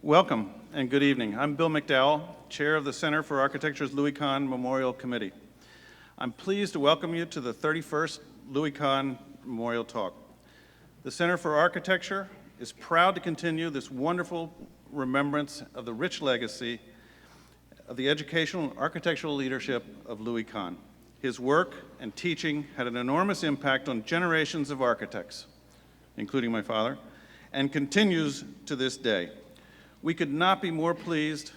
Welcome and good evening. I'm Bill McDowell, Chair of the Center for Architecture's Louis Kahn Memorial Committee. I'm pleased to welcome you to the 31st Louis Kahn Memorial Talk. The Center for Architecture is proud to continue this wonderful remembrance of the rich legacy of the educational and architectural leadership of Louis Kahn. His work and teaching had an enormous impact on generations of architects, including my father, and continues to this day. We could not be more pleased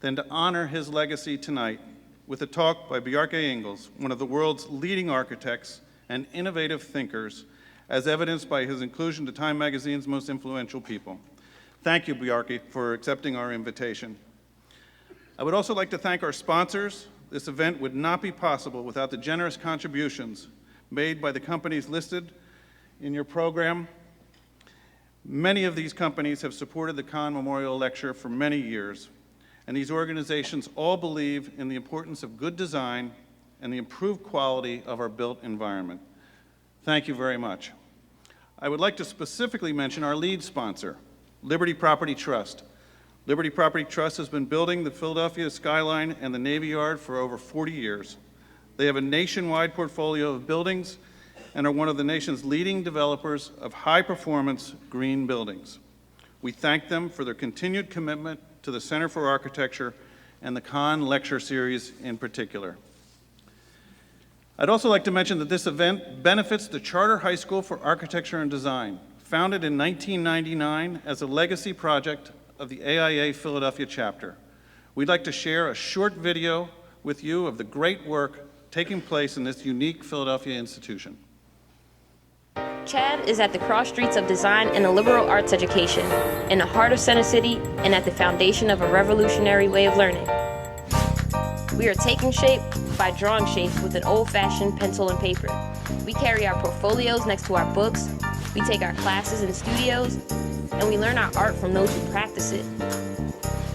than to honor his legacy tonight with a talk by Bjarke Ingels, one of the world's leading architects and innovative thinkers, as evidenced by his inclusion to Time magazine's most influential people. Thank you, Bjarke, for accepting our invitation. I would also like to thank our sponsors. This event would not be possible without the generous contributions made by the companies listed in your program. Many of these companies have supported the Kahn Memorial Lecture for many years, and these organizations all believe in the importance of good design and the improved quality of our built environment. Thank you very much. I would like to specifically mention our lead sponsor, Liberty Property Trust. Liberty Property Trust has been building the Philadelphia skyline and the Navy Yard for over 40 years. They have a nationwide portfolio of buildings and are one of the nation's leading developers of high-performance green buildings. We thank them for their continued commitment to the Center for Architecture and the Kahn Lecture Series in particular. I'd also like to mention that this event benefits the Charter High School for Architecture and Design, founded in 1999 as a legacy project of the AIA Philadelphia chapter. We'd like to share a short video with you of the great work taking place in this unique Philadelphia institution. CHAD is at the cross streets of design and a liberal arts education, in the heart of Center City and at the foundation of a revolutionary way of learning. We are taking shape by drawing shapes with an old-fashioned pencil and paper. We carry our portfolios next to our books, we take our classes in studios, and we learn our art from those who practice it.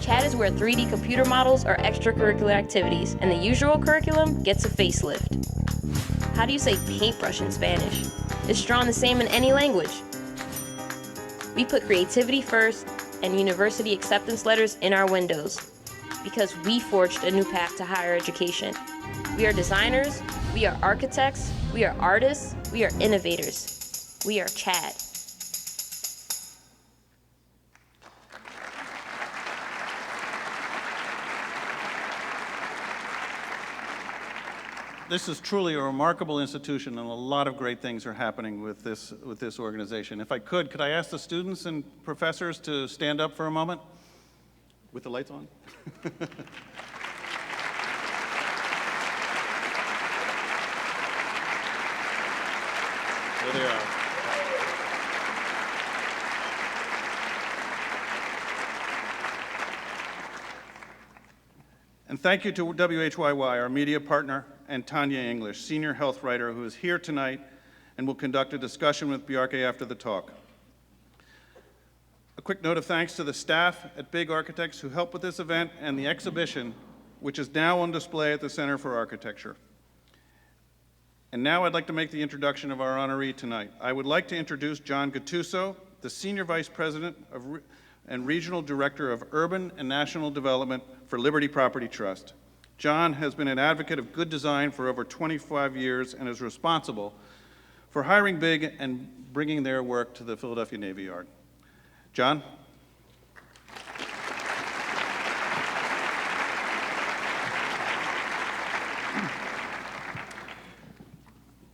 CHAD is where 3D computer models are extracurricular activities, and the usual curriculum gets a facelift. How do you say paintbrush in Spanish? It's drawn the same in any language. We put creativity first and university acceptance letters in our windows because we forged a new path to higher education. We are designers, we are architects, we are artists, we are innovators. We are CHAD. This is truly a remarkable institution, and a lot of great things are happening with this organization. If I could I ask the students and professors to stand up for a moment? With the lights on? There they are. And thank you to WHYY, our media partner, and Tanya English, senior health writer, who is here tonight and will conduct a discussion with Bjarke after the talk. A quick note of thanks to the staff at Big Architects who helped with this event and the exhibition, which is now on display at the Center for Architecture. And now I'd like to make the introduction of our honoree tonight. I would like to introduce John Gattuso, the Senior Vice President and Regional Director of Urban and National Development for Liberty Property Trust. John has been an advocate of good design for over 25 years and is responsible for hiring Big and bringing their work to the Philadelphia Navy Yard. John?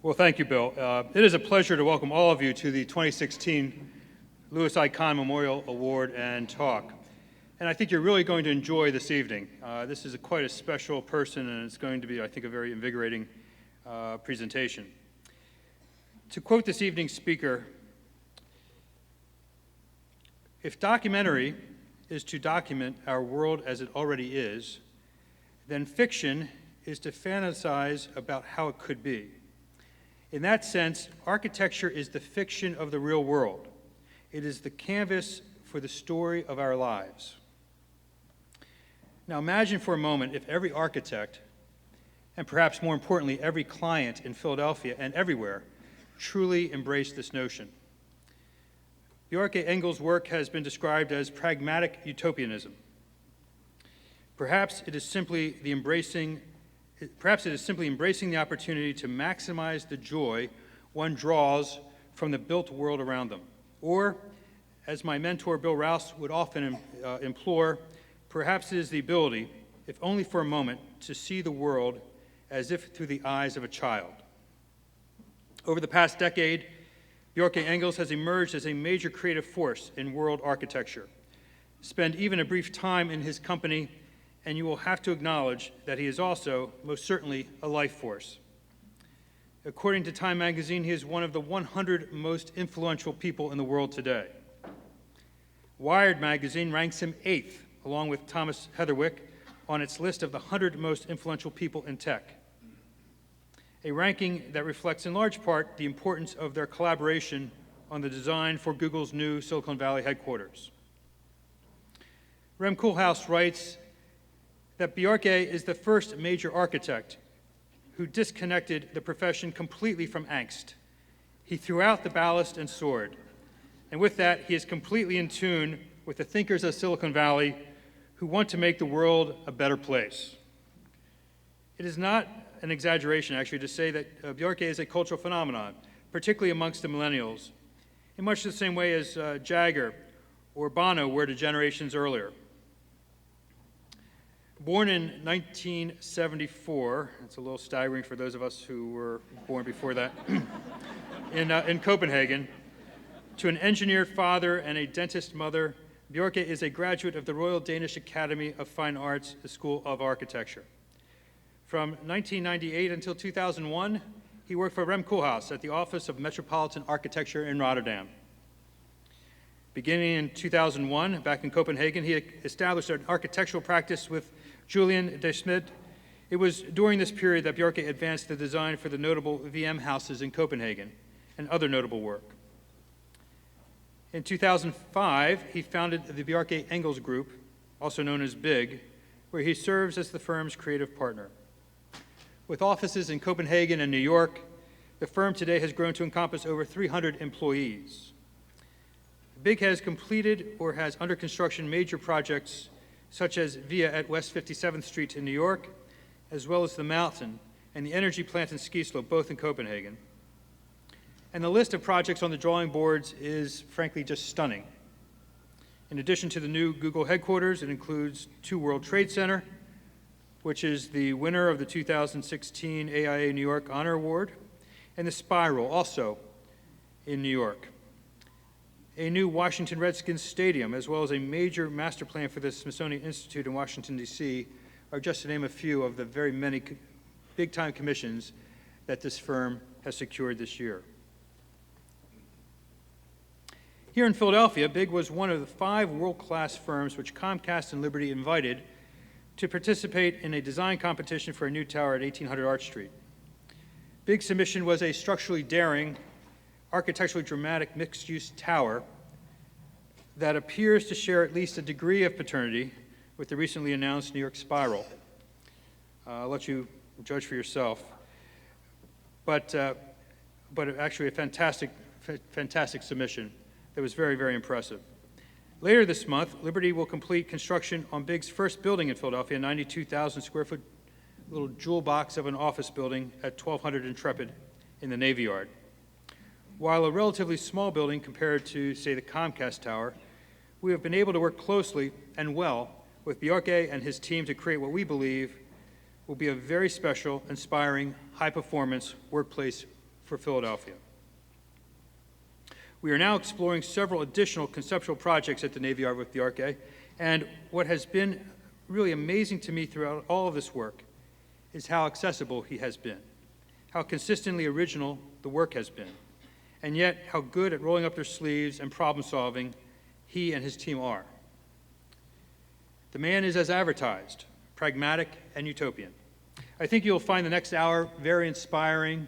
Well, thank you, Bill. It is a pleasure to welcome all of you to the 2016 Louis I. Kahn Memorial Award and Talk. And I think you're really going to enjoy this evening. This is quite a special person, and it's going to be, I think, a very invigorating presentation. To quote this evening's speaker, if documentary is to document our world as it already is, then fiction is to fantasize about how it could be. In that sense, architecture is the fiction of the real world. It is the canvas for the story of our lives. Now imagine for a moment if every architect, and perhaps more importantly, every client in Philadelphia and everywhere, truly embraced this notion. Bjarke Ingels' work has been described as pragmatic utopianism. Perhaps it is simply embracing the opportunity to maximize the joy one draws from the built world around them. Or, as my mentor Bill Rouse would often implore, perhaps it is the ability, if only for a moment, to see the world as if through the eyes of a child. Over the past decade, Bjarke Ingels has emerged as a major creative force in world architecture. Spend even a brief time in his company, and you will have to acknowledge that he is also, most certainly, a life force. According to Time magazine, he is one of the 100 most influential people in the world today. Wired magazine ranks him 8th, along with Thomas Heatherwick, on its list of the 100 most influential people in tech, a ranking that reflects in large part the importance of their collaboration on the design for Google's new Silicon Valley headquarters. Rem Koolhaas writes that Bjarke is the first major architect who disconnected the profession completely from angst. He threw out the ballast and soared. And with that, he is completely in tune with the thinkers of Silicon Valley who want to make the world a better place. It is not an exaggeration, actually, to say that Bjarke is a cultural phenomenon, particularly amongst the millennials, in much the same way as Jagger or Bono were to generations earlier. Born in 1974, it's a little staggering for those of us who were born before that, in Copenhagen, to an engineer father and a dentist mother, Bjarke is a graduate of the Royal Danish Academy of Fine Arts, the School of Architecture. From 1998 until 2001, he worked for Rem Koolhaas at the Office of Metropolitan Architecture in Rotterdam. Beginning in 2001, back in Copenhagen, he established an architectural practice with Julian de Smet. It was during this period that Bjarke advanced the design for the notable VM houses in Copenhagen and other notable work. In 2005, he founded the Bjarke Ingels Group, also known as BIG, where he serves as the firm's creative partner. With offices in Copenhagen and New York, the firm today has grown to encompass over 300 employees. BIG has completed or has under construction major projects such as Via at West 57th Street in New York, as well as the Mountain and the energy plant in Ski Slope, both in Copenhagen. And the list of projects on the drawing boards is, frankly, just stunning. In addition to the new Google headquarters, it includes 2 World Trade Center, which is the winner of the 2016 AIA New York Honor Award, and the Spiral, also in New York. A new Washington Redskins stadium, as well as a major master plan for the Smithsonian Institute in Washington, D.C., are just to name a few of the very many big-time commissions that this firm has secured this year. Here in Philadelphia, BIG was one of the 5 world-class firms which Comcast and Liberty invited to participate in a design competition for a new tower at 1800 Arch Street. BIG's submission was a structurally daring, architecturally dramatic mixed-use tower that appears to share at least a degree of paternity with the recently announced New York Spiral. I'll let you judge for yourself. But actually a fantastic submission that was very, very impressive. Later this month, Liberty will complete construction on BIG's first building in Philadelphia, a 92,000 square foot little jewel box of an office building at 1200 Intrepid in the Navy Yard. While a relatively small building compared to, say, the Comcast Tower, we have been able to work closely and well with Bjarke and his team to create what we believe will be a very special, inspiring, high-performance workplace for Philadelphia. We are now exploring several additional conceptual projects at the Navy Yard with Bjarke, and what has been really amazing to me throughout all of this work is how accessible he has been, how consistently original the work has been, and yet how good at rolling up their sleeves and problem-solving he and his team are. The man is as advertised, pragmatic and utopian. I think you'll find the next hour very inspiring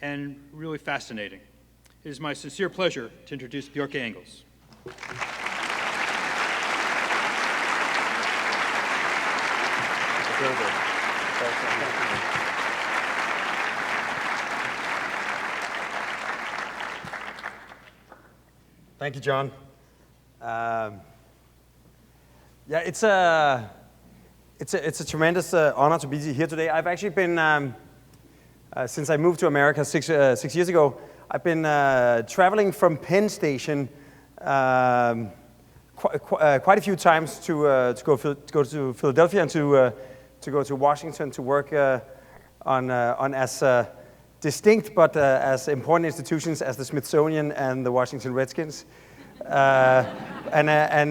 and really fascinating. It is my sincere pleasure to introduce Bjarke Ingels. Thank you, John. Yeah, it's a tremendous honor to be here today. I've actually been, since I moved to America 6 years ago, I've been traveling from Penn Station quite a few times to go to Philadelphia and to go to Washington to work on as distinct but as important institutions as the Smithsonian and the Washington Redskins. And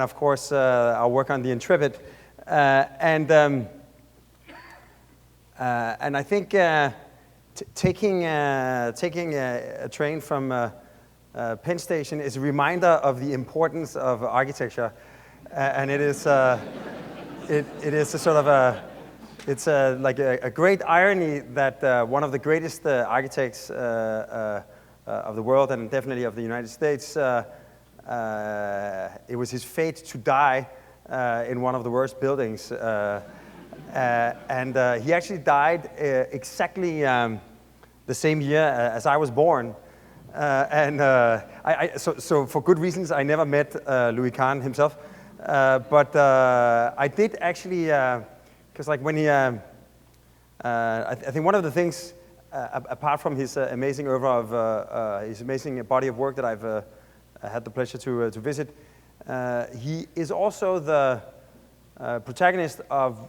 of course our work on the Intrepid, and I think taking a train from Penn Station is a reminder of the importance of architecture, and it is a sort of it's like a great irony that one of the greatest architects of the world, and definitely of the United States, it was his fate to die in one of the worst buildings. And he actually died exactly the same year as I was born. So for good reasons, I never met Louis Kahn himself. But I did actually, because like when he, I think one of the things, apart from his amazing oeuvre of his amazing body of work that I've had the pleasure to visit, he is also the protagonist of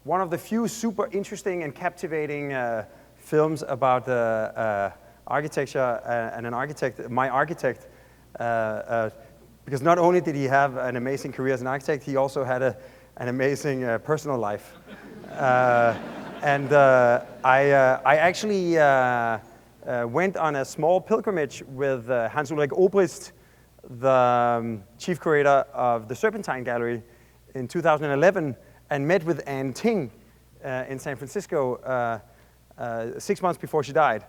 one of the few super interesting and captivating films about architecture and an architect, my architect, because not only did he have an amazing career as an architect, he also had an amazing personal life. I actually went on a small pilgrimage with Hans-Ulrich Obrist, the chief curator of the Serpentine Gallery, in 2011, and met with Anne Ting in San Francisco 6 months before she died,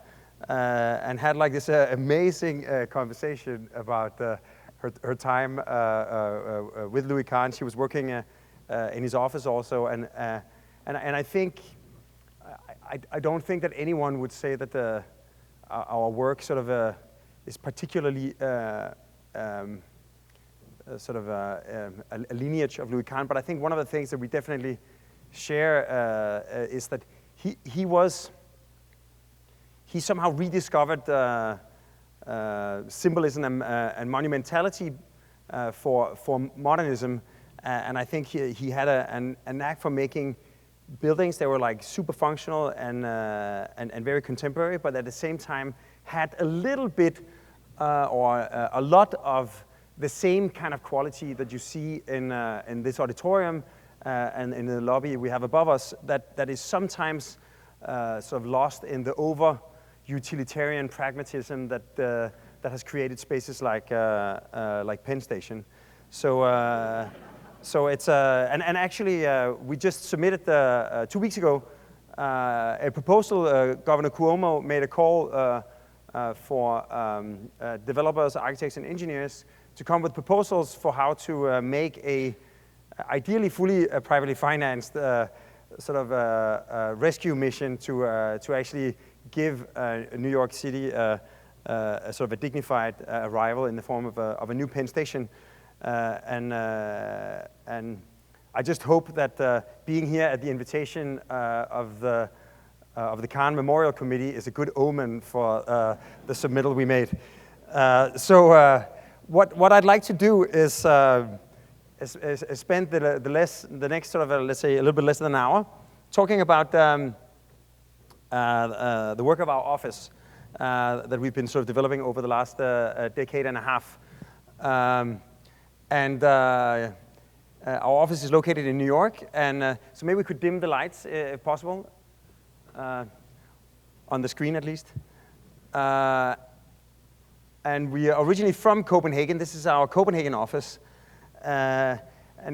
and had like this amazing conversation about her time with Louis Kahn. She was working in his office also, and I think I don't think that anyone would say that our work sort of is particularly sort of a lineage of Louis Kahn, but I think one of the things that we definitely share is that he somehow rediscovered symbolism and monumentality for modernism, and I think he had a knack for making buildings that were like super functional and very contemporary, but at the same time had a little bit or a lot of the same kind of quality that you see in this auditorium and in the lobby we have above us, that is sometimes sort of lost in the over-utilitarian pragmatism that has created spaces like Penn Station. So it's and actually we just submitted 2 weeks ago a proposal. Governor Cuomo made a call for developers, architects, and engineers to come with proposals for how to make a ideally fully privately financed sort of rescue mission to actually give New York City a sort of a dignified arrival in the form of a new Penn Station. And I just hope that being here at the invitation of the Kahn Memorial Committee is a good omen for the submittal we made. So what I'd like to do is spend the next sort of let's say a little bit less than an hour talking about the work of our office that we've been sort of developing over the last decade and a half. Our office is located in New York, and so maybe we could dim the lights if possible, on the screen at least. And we are originally from Copenhagen. This is our Copenhagen office, and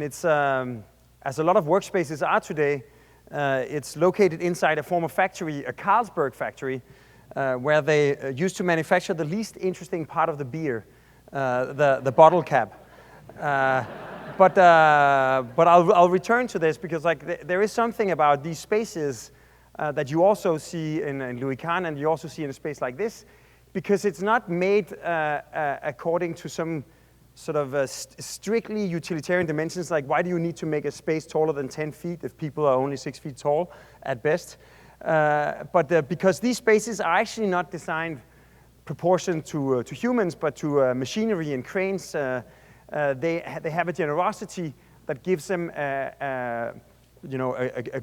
it's as a lot of workspaces are today. It's located inside a former factory, a Carlsberg factory, where they used to manufacture the least interesting part of the beer, the bottle cap. But I'll return to this because like there is something about these spaces that you also see in Louis Kahn, and you also see in a space like this. because it's not made according to some sort of strictly utilitarian dimensions, like why do you need to make a space taller than 10 feet if people are only 6 feet tall at best? But because these spaces are actually not designed proportion to humans, but to machinery and cranes, they have a generosity that gives them a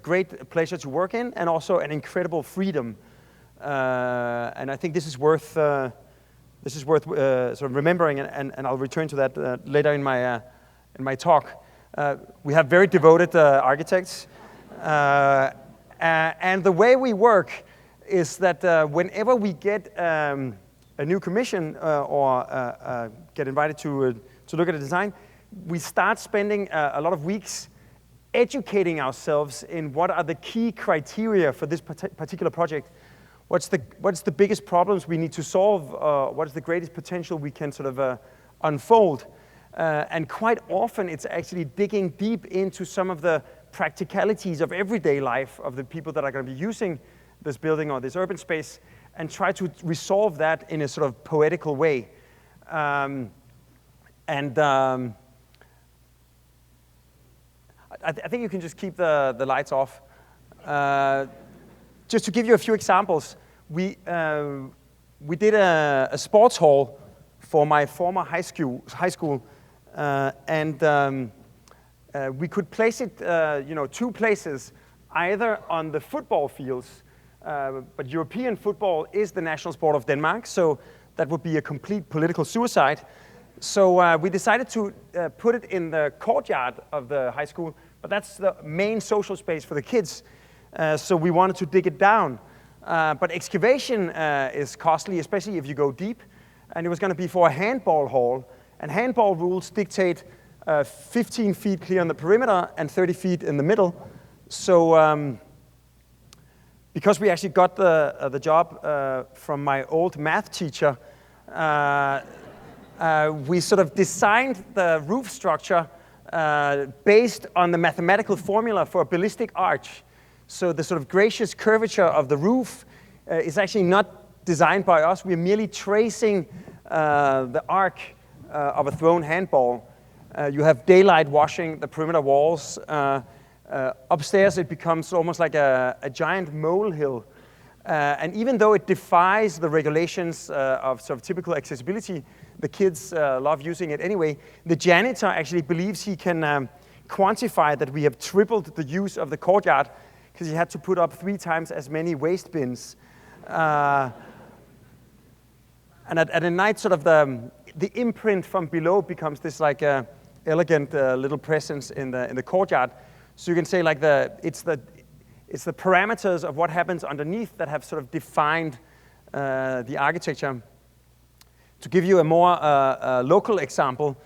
great pleasure to work in, and also an incredible freedom. And I think this is worth sort of remembering, and I'll return to that later in my talk. We have very devoted architects, and the way we work is that whenever we get a new commission or get invited to look at a design, we start spending a lot of weeks educating ourselves in what are the key criteria for this particular project. What's the biggest problems we need to solve? What is the greatest potential we can sort of unfold? And quite often it's actually digging deep into some of the practicalities of everyday life of the people that are going to be using this building or this urban space, and try to resolve that in a sort of poetical way. I think you can just keep the lights off. Just to give you a few examples, we did a sports hall for my former high school, and we could place it, two places, either on the football fields, but European football is the national sport of Denmark, so that would be a complete political suicide. So we decided to put it in the courtyard of the high school, but that's the main social space for the kids. So we wanted to dig it down. But excavation is costly, especially if you go deep. And it was going to be for a handball hall. And handball rules dictate 15 feet clear on the perimeter and 30 feet in the middle. So because we actually got the job from my old math teacher, we sort of designed the roof structure based on the mathematical formula for a ballistic arch. So the sort of gracious curvature of the roof is actually not designed by us. We're merely tracing the arc of a thrown handball. You have daylight washing the perimeter walls. Upstairs it becomes almost like a giant molehill. And even though it defies the regulations of sort of typical accessibility, the kids love using it anyway. The janitor actually believes he can quantify that we have tripled the use of the courtyard, because he had to put up 3 times as many waste bins. And at a night, sort of the imprint from below becomes this like elegant little presence in the courtyard. So you can say like it's the parameters of what happens underneath that have sort of defined the architecture. To give you a more local example,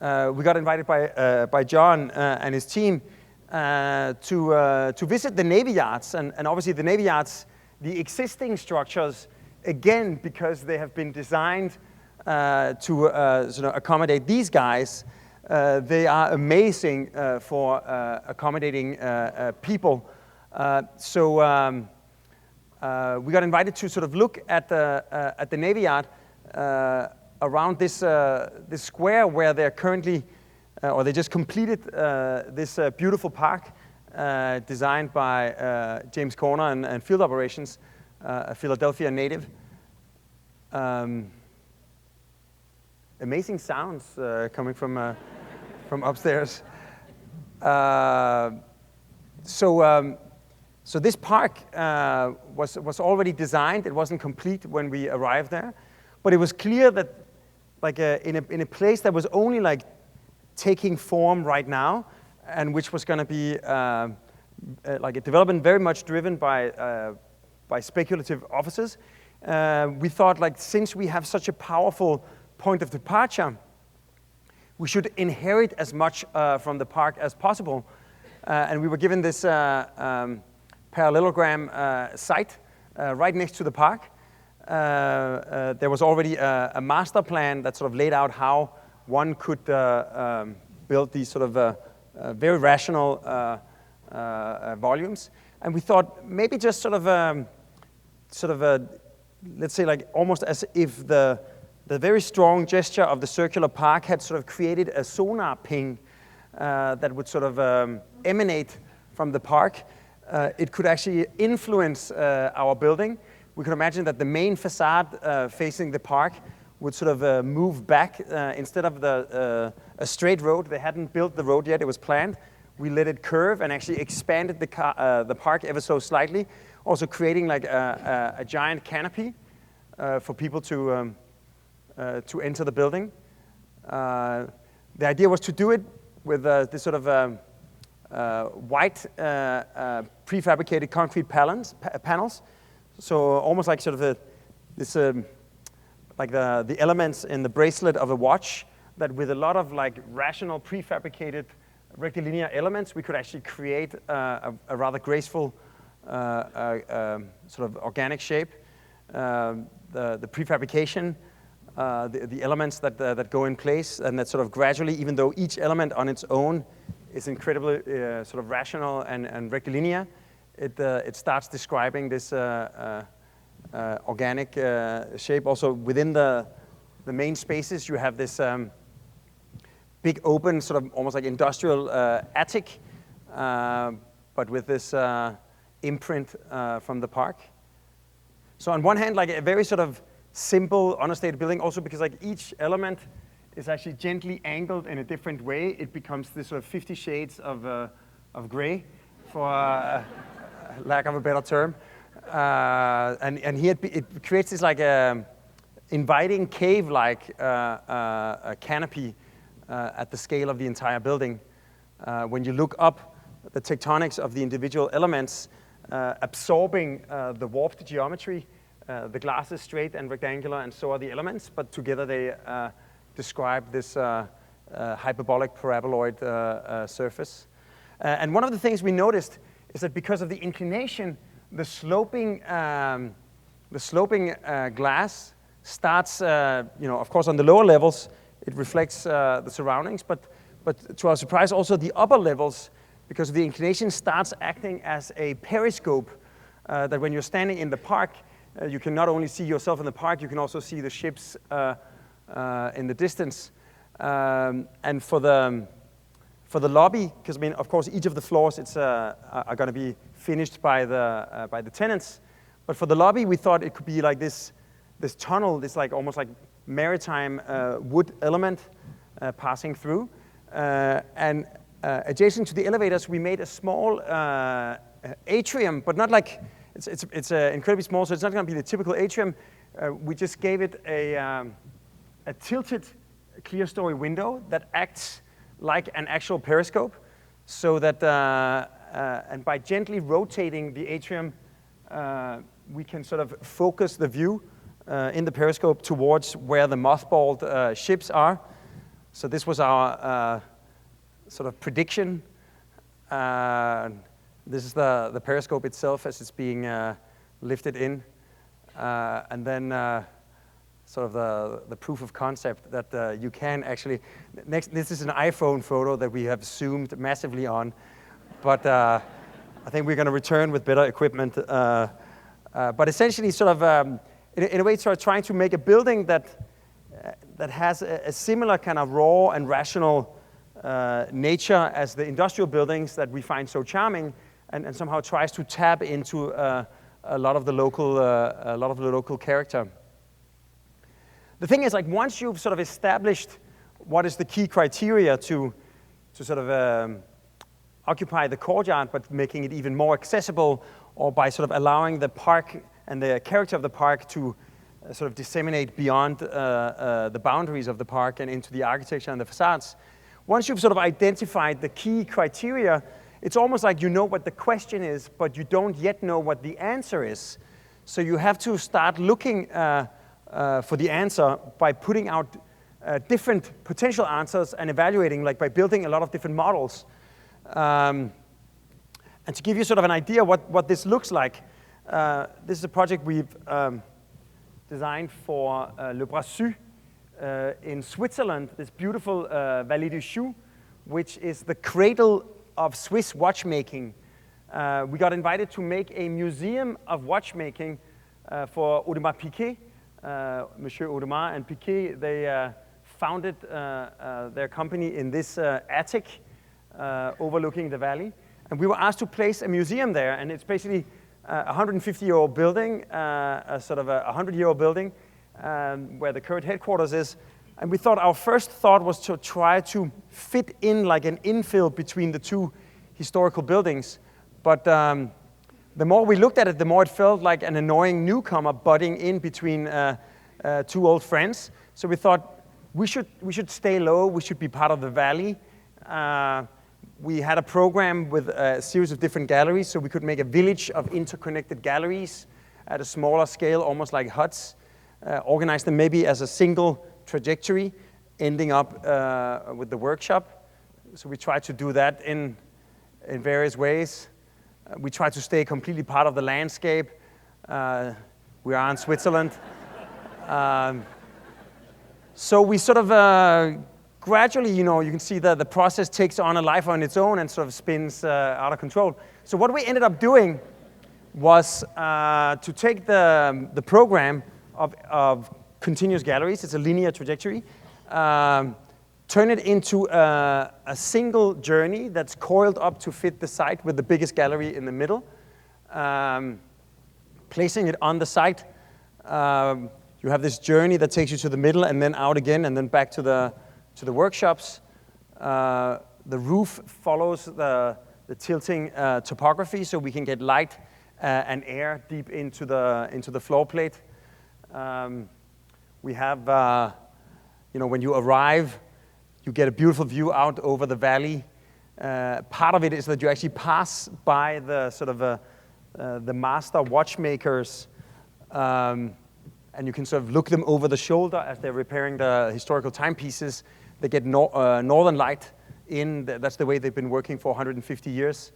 we got invited by John and his team to visit the Navy Yards, and obviously the Navy Yards, the existing structures, again, because they have been designed to sort of accommodate these guys, they are amazing for accommodating people. So we got invited to sort of look at the Navy Yard around this square where they're currently, or they just completed this beautiful park designed by James Corner and Field Operations, a Philadelphia native. Amazing sounds coming from upstairs. So this park was already designed. It wasn't complete when we arrived there, but it was clear that, like in a place that was only like taking form right now, and which was going to be like a development very much driven by speculative offices, we thought, like, since we have such a powerful point of departure, we should inherit as much from the park as possible. And we were given this parallelogram site right next to the park. There was already a master plan that sort of laid out how one could build these sort of very rational volumes. And we thought maybe just sort of let's say like almost as if the very strong gesture of the circular park had sort of created a sonar ping that would sort of emanate from the park. It could actually influence our building. We could imagine that the main facade facing the park would sort of move back instead of a straight road. They hadn't built the road yet, it was planned. We let it curve and actually expanded the park ever so slightly, also creating like a giant canopy for people to enter the building. The idea was to do it with this sort of white prefabricated concrete panels. So almost like sort of like the elements in the bracelet of a watch, that with a lot of like rational prefabricated rectilinear elements, we could actually create a rather graceful sort of organic shape. The prefabrication, the elements that go in place, and that sort of gradually, even though each element on its own is incredibly sort of rational and rectilinear, it starts describing this organic shape. Also within the main spaces, you have this big open, sort of almost like industrial attic, but with this imprint from the park. So on one hand, like a very sort of simple, understated building, also because like each element is actually gently angled in a different way. It becomes this sort of 50 shades of gray, for lack of a better term. And here it creates this like inviting cave-like canopy at the scale of the entire building. When you look up the tectonics of the individual elements, absorbing the warped geometry, the glass is straight and rectangular, and so are the elements, but together they describe this hyperbolic paraboloid surface. And one of the things we noticed is that because of the inclination, the sloping glass starts, of course, on the lower levels, it reflects the surroundings, but to our surprise, also the upper levels, because the inclination starts acting as a periscope, that when you're standing in the park, you can not only see yourself in the park, you can also see the ships in the distance. And for the lobby, because I mean, of course, each of the floors are going to be finished by the tenants. But for the lobby, we thought it could be like this tunnel, this like almost like maritime wood element passing through. And adjacent to the elevators, we made a small atrium, but not like it's incredibly small, so it's not going to be the typical atrium. We just gave it a tilted clear-story window that acts like an actual periscope, so that and by gently rotating the atrium, we can sort of focus the view in the periscope towards where the mothballed ships are. So this was our sort of prediction. This is the periscope itself as it's being lifted in. And then sort of the proof of concept that you can actually, this is an iPhone photo that we have zoomed massively on, but I think we're going to return with better equipment. But essentially sort of, in a way, sort of trying to make a building that has a similar kind of raw and rational nature as the industrial buildings that we find so charming, and somehow tries to tap into a lot of the local character. The thing is, like, once you've sort of established what is the key criteria to sort of occupy the courtyard, but making it even more accessible, or by sort of allowing the park and the character of the park to sort of disseminate beyond the boundaries of the park and into the architecture and the facades. Once you've sort of identified the key criteria, it's almost like you know what the question is, but you don't yet know what the answer is. So you have to start looking for the answer by putting out different potential answers and evaluating, like by building a lot of different models. And to give you sort of an idea what this looks like, this is a project we've designed for Le Brassus in Switzerland, this beautiful Vallée du Choux, which is the cradle of Swiss watchmaking. We got invited to make a museum of watchmaking for Audemars Piguet. Monsieur Audemars and Piguet, they founded their company in this attic overlooking the valley. And we were asked to place a museum there, and it's basically a 150-year-old building, a sort of a 100-year-old building, where the current headquarters is. And we thought our first thought was to try to fit in like an infill between the two historical buildings. But the more we looked at it, the more it felt like an annoying newcomer butting in between two old friends. So we thought we should stay low, we should be part of the valley. We had a program with a series of different galleries, so we could make a village of interconnected galleries at a smaller scale, almost like huts, organize them maybe as a single trajectory, ending up with the workshop. So we tried to do that in various ways. We tried to stay completely part of the landscape. We are in Switzerland. So we sort of gradually, you can see that the process takes on a life on its own and sort of spins out of control. So what we ended up doing was to take the program of continuous galleries, it's a linear trajectory, turn it into a single journey that's coiled up to fit the site with the biggest gallery in the middle, placing it on the site. You have this journey that takes you to the middle and then out again and then back to the workshops. The roof follows the tilting topography, so we can get light and air deep into the floor plate. We have, when you arrive, you get a beautiful view out over the valley. Part of it is that you actually pass by the sort of the master watchmakers, and you can sort of look them over the shoulder as they're repairing the historical timepieces. They get northern light in. That's the way they've been working for 150 years.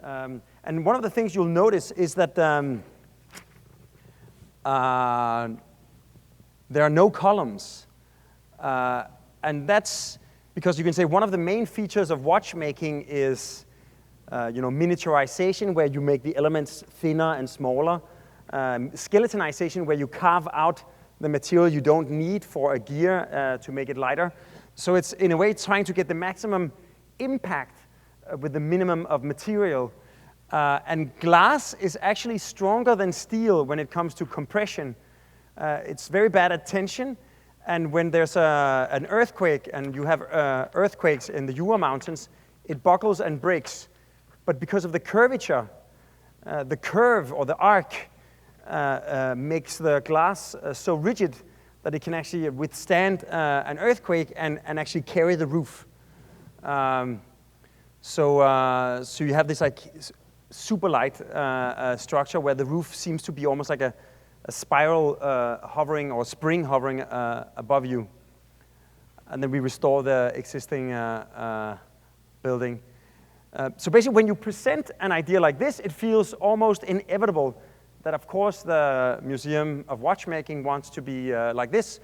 And one of the things you'll notice is that there are no columns. And that's because you can say one of the main features of watchmaking is miniaturization, where you make the elements thinner and smaller. Skeletonization, where you carve out the material you don't need for a gear to make it lighter. So it's, in a way, trying to get the maximum impact with the minimum of material. And glass is actually stronger than steel when it comes to compression. It's very bad at tension. And when there's an earthquake, and you have earthquakes in the Jura Mountains, it buckles and breaks. But because of the curvature, the curve or the arc makes the glass so rigid that it can actually withstand an earthquake and actually carry the roof. So you have this like super light structure where the roof seems to be almost like a spiral hovering or spring hovering above you. And then we restore the existing building. So basically, when you present an idea like this, it feels almost inevitable that, of course, the Museum of Watchmaking wants to be like this,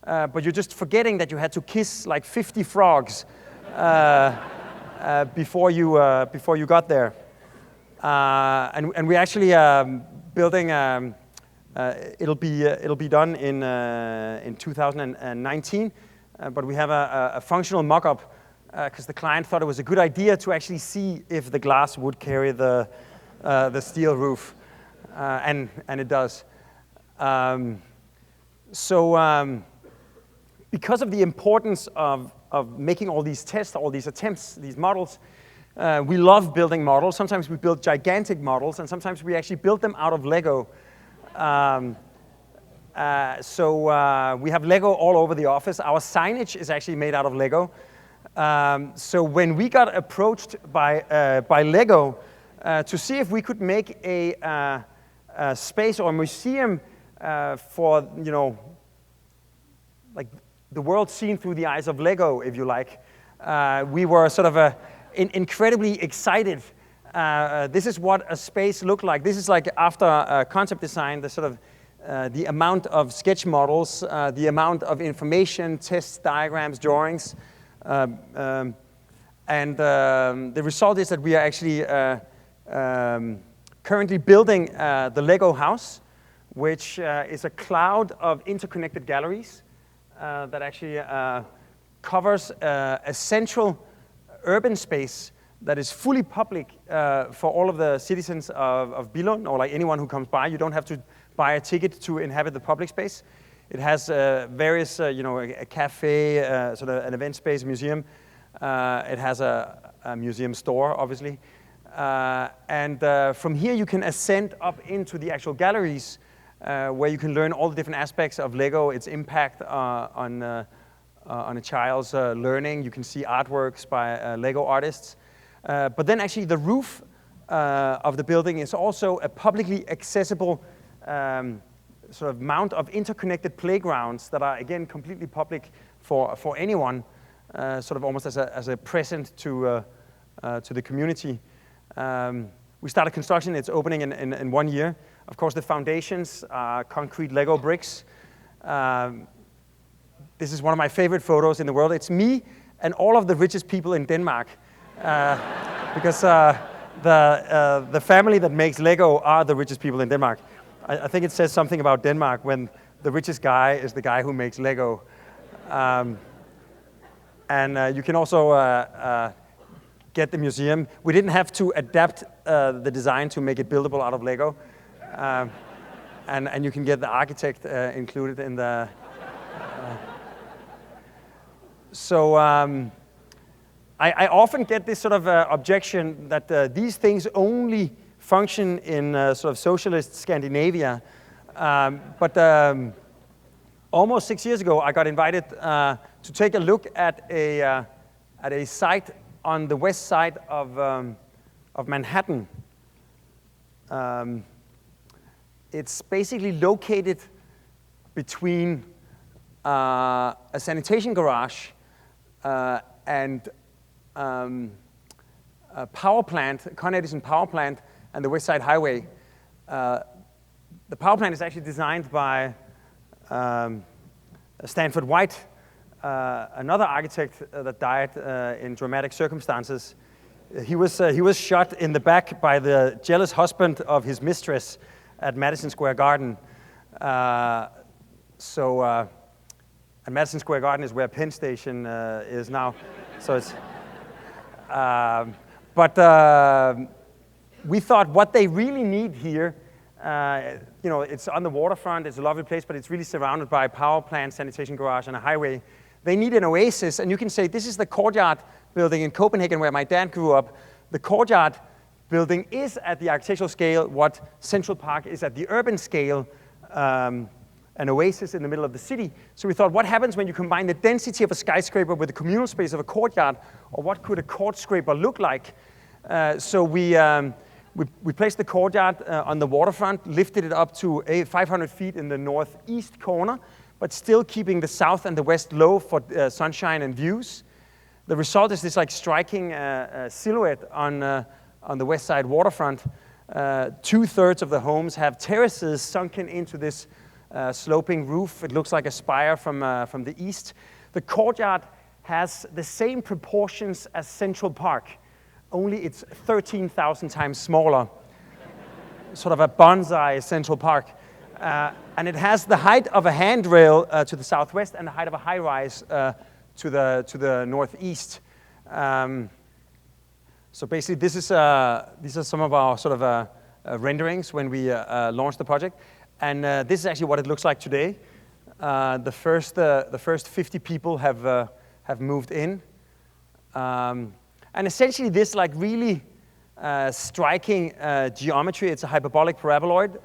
but you're just forgetting that you had to kiss like 50 frogs before you got there. And we're actually building. It'll be done in 2019, but we have a functional mock-up because the client thought it was a good idea to actually see if the glass would carry the steel roof. And it does. Because of the importance of making all these tests, all these attempts, these models, we love building models. Sometimes we build gigantic models, and sometimes we actually build them out of Lego. We have Lego all over the office. Our signage is actually made out of Lego. So when we got approached by Lego to see if we could make a space or a museum for, like the world seen through the eyes of Lego, if you like. We were sort of incredibly excited. This is what a space looked like. This is like after concept design, the sort of the amount of sketch models, the amount of information, tests, diagrams, drawings. And the result is that we are actually currently building the Lego house, which is a cloud of interconnected galleries that actually covers a central urban space that is fully public for all of the citizens of Billund, or like anyone who comes by. You don't have to buy a ticket to inhabit the public space. It has various, a cafe, sort of an event space, museum. It has a museum store, obviously. And from here you can ascend up into the actual galleries where you can learn all the different aspects of Lego, its impact on a child's learning. You can see artworks by Lego artists. But then actually the roof of the building is also a publicly accessible sort of mount of interconnected playgrounds that are, again, completely public for anyone, sort of almost as a present to the community. We started construction. It's opening in 1 year. Of course, the foundations are concrete Lego bricks. This is one of my favorite photos in the world. It's me and all of the richest people in Denmark, because the family that makes Lego are the richest people in Denmark. I think it says something about Denmark when the richest guy is the guy who makes Lego. And you can also get the museum. We didn't have to adapt the design to make it buildable out of Lego. And you can get the architect included in the... So I often get this sort of objection that these things only function in sort of socialist Scandinavia. But almost 6 years ago, I got invited to take a look at a site on the west side of Manhattan. It's basically located between a sanitation garage and a power plant, Con Edison power plant, and the West Side Highway. The power plant is actually designed by Stanford White, another architect that died in dramatic circumstances. He was shot in the back by the jealous husband of his mistress at Madison Square Garden. And Madison Square Garden is where Penn Station is now. So it's, we thought what they really need here, it's on the waterfront, it's a lovely place, but it's really surrounded by a power plant, sanitation garage, and a highway. They need an oasis, and you can say, this is the courtyard building in Copenhagen where my dad grew up. The courtyard building is at the architectural scale what Central Park is at the urban scale, an oasis in the middle of the city. So we thought, what happens when you combine the density of a skyscraper with the communal space of a courtyard, or what could a courtscraper look like? So we placed the courtyard on the waterfront, lifted it up to 500 feet in the northeast corner, but still keeping the south and the west low for sunshine and views. The result is this like striking silhouette on the west side waterfront. 2/3 of the homes have terraces sunken into this sloping roof. It looks like a spire from the east. The courtyard has the same proportions as Central Park, only it's 13,000 times smaller. Sort of a bonsai Central Park. And it has the height of a handrail to the southwest and the height of a high-rise to the northeast. So basically, these are some of our sort of renderings when we launched the project. And this is actually what it looks like today. The first 50 people have moved in. And essentially this like really striking geometry, it's a hyperbolic paraboloid,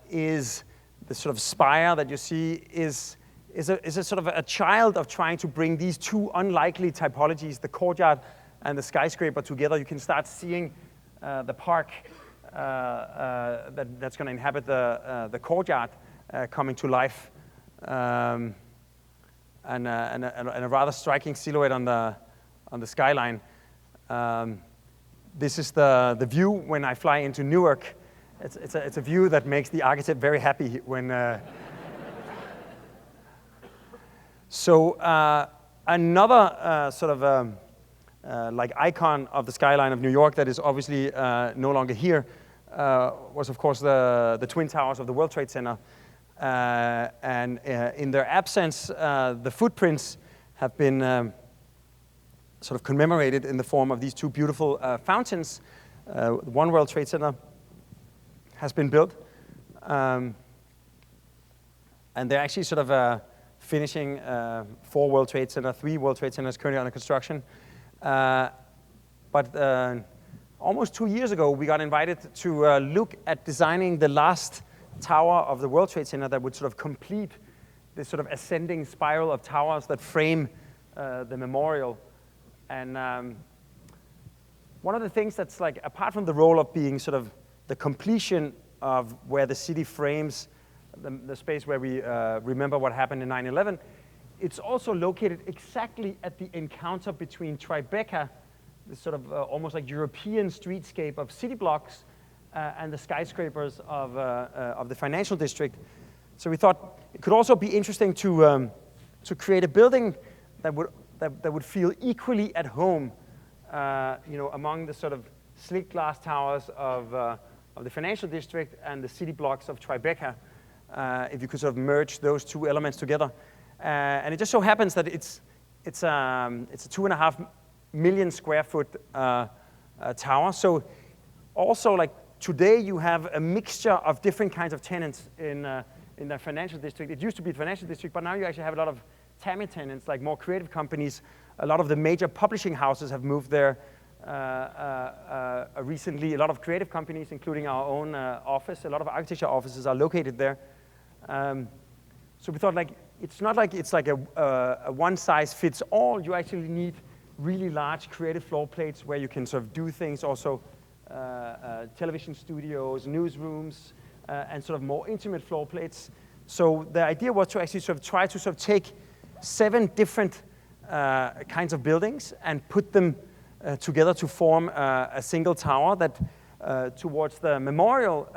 is the sort of spire that you see is a sort of a child of trying to bring these two unlikely typologies, the courtyard and the skyscraper, together. You can start seeing the park that's going to inhabit the courtyard coming to life, and a rather striking silhouette on the skyline. This is the view when I fly into Newark. It's a view that makes the architect very happy when. So another sort of like icon of the skyline of New York that is obviously no longer here was, of course, the Twin Towers of the World Trade Center. And in their absence, the footprints have been sort of commemorated in the form of these two beautiful fountains. One World Trade Center has been built. And they're actually sort of finishing 4 World Trade Centers, 3 World Trade Centers currently under construction. But almost 2 years ago, we got invited to look at designing the last tower of the World Trade Center that would sort of complete this sort of ascending spiral of towers that frame the memorial. And one of the things that's like, apart from the role of being sort of the completion of where the city frames the space where we remember what happened in 9/11, it's also located exactly at the encounter between Tribeca, this sort of almost like European streetscape of city blocks, and the skyscrapers of the financial district. So we thought it could also be interesting to create a building that would feel equally at home, among the sort of slick glass towers of the financial district and the city blocks of Tribeca, if you could sort of merge those two elements together. And it just so happens that it's a 2.5 million square foot tower. So also, like, today you have a mixture of different kinds of tenants in the financial district. It used to be the financial district, but now you actually have a lot of TAMI tenants, like more creative companies. A lot of the major publishing houses have moved there recently. A lot of creative companies, including our own office, a lot of architecture offices are located there. So we thought, like, it's not like it's like a one size fits all. You actually need really large creative floor plates where you can sort of do things also. Television studios, newsrooms, and sort of more intimate floor plates. So the idea was to actually sort of try to sort of take 7 different kinds of buildings and put them together to form a single tower that towards the memorial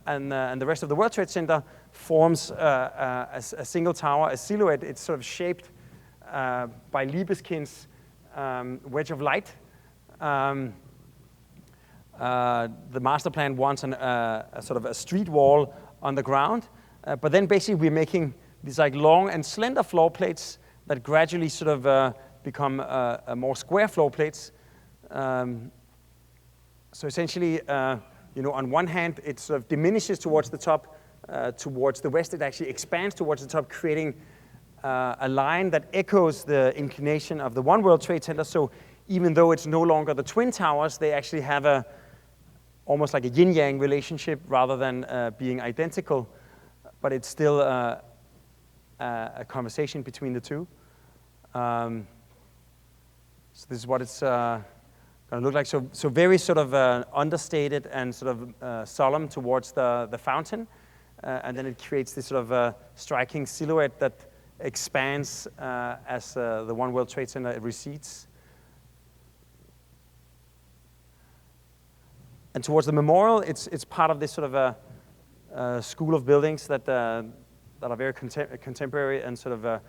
and the rest of the World Trade Center forms a single tower, a silhouette. It's sort of shaped by Liebeskind's wedge of light. The master plan wants a sort of a street wall on the ground, but then basically we're making these like long and slender floor plates that gradually sort of become more square floor plates. So essentially, on one hand, it sort of diminishes towards the top. Towards the west, it actually expands towards the top, creating a line that echoes the inclination of the One World Trade Center. So even though it's no longer the Twin Towers, they actually have almost like a yin-yang relationship rather than being identical, but it's still a conversation between the two. So this is what it's going to look like. So very sort of understated and sort of solemn towards the fountain, and then it creates this sort of striking silhouette that expands as the One World Trade Center recedes. And towards the memorial, it's part of this sort of a school of buildings that are very contemporary and sort of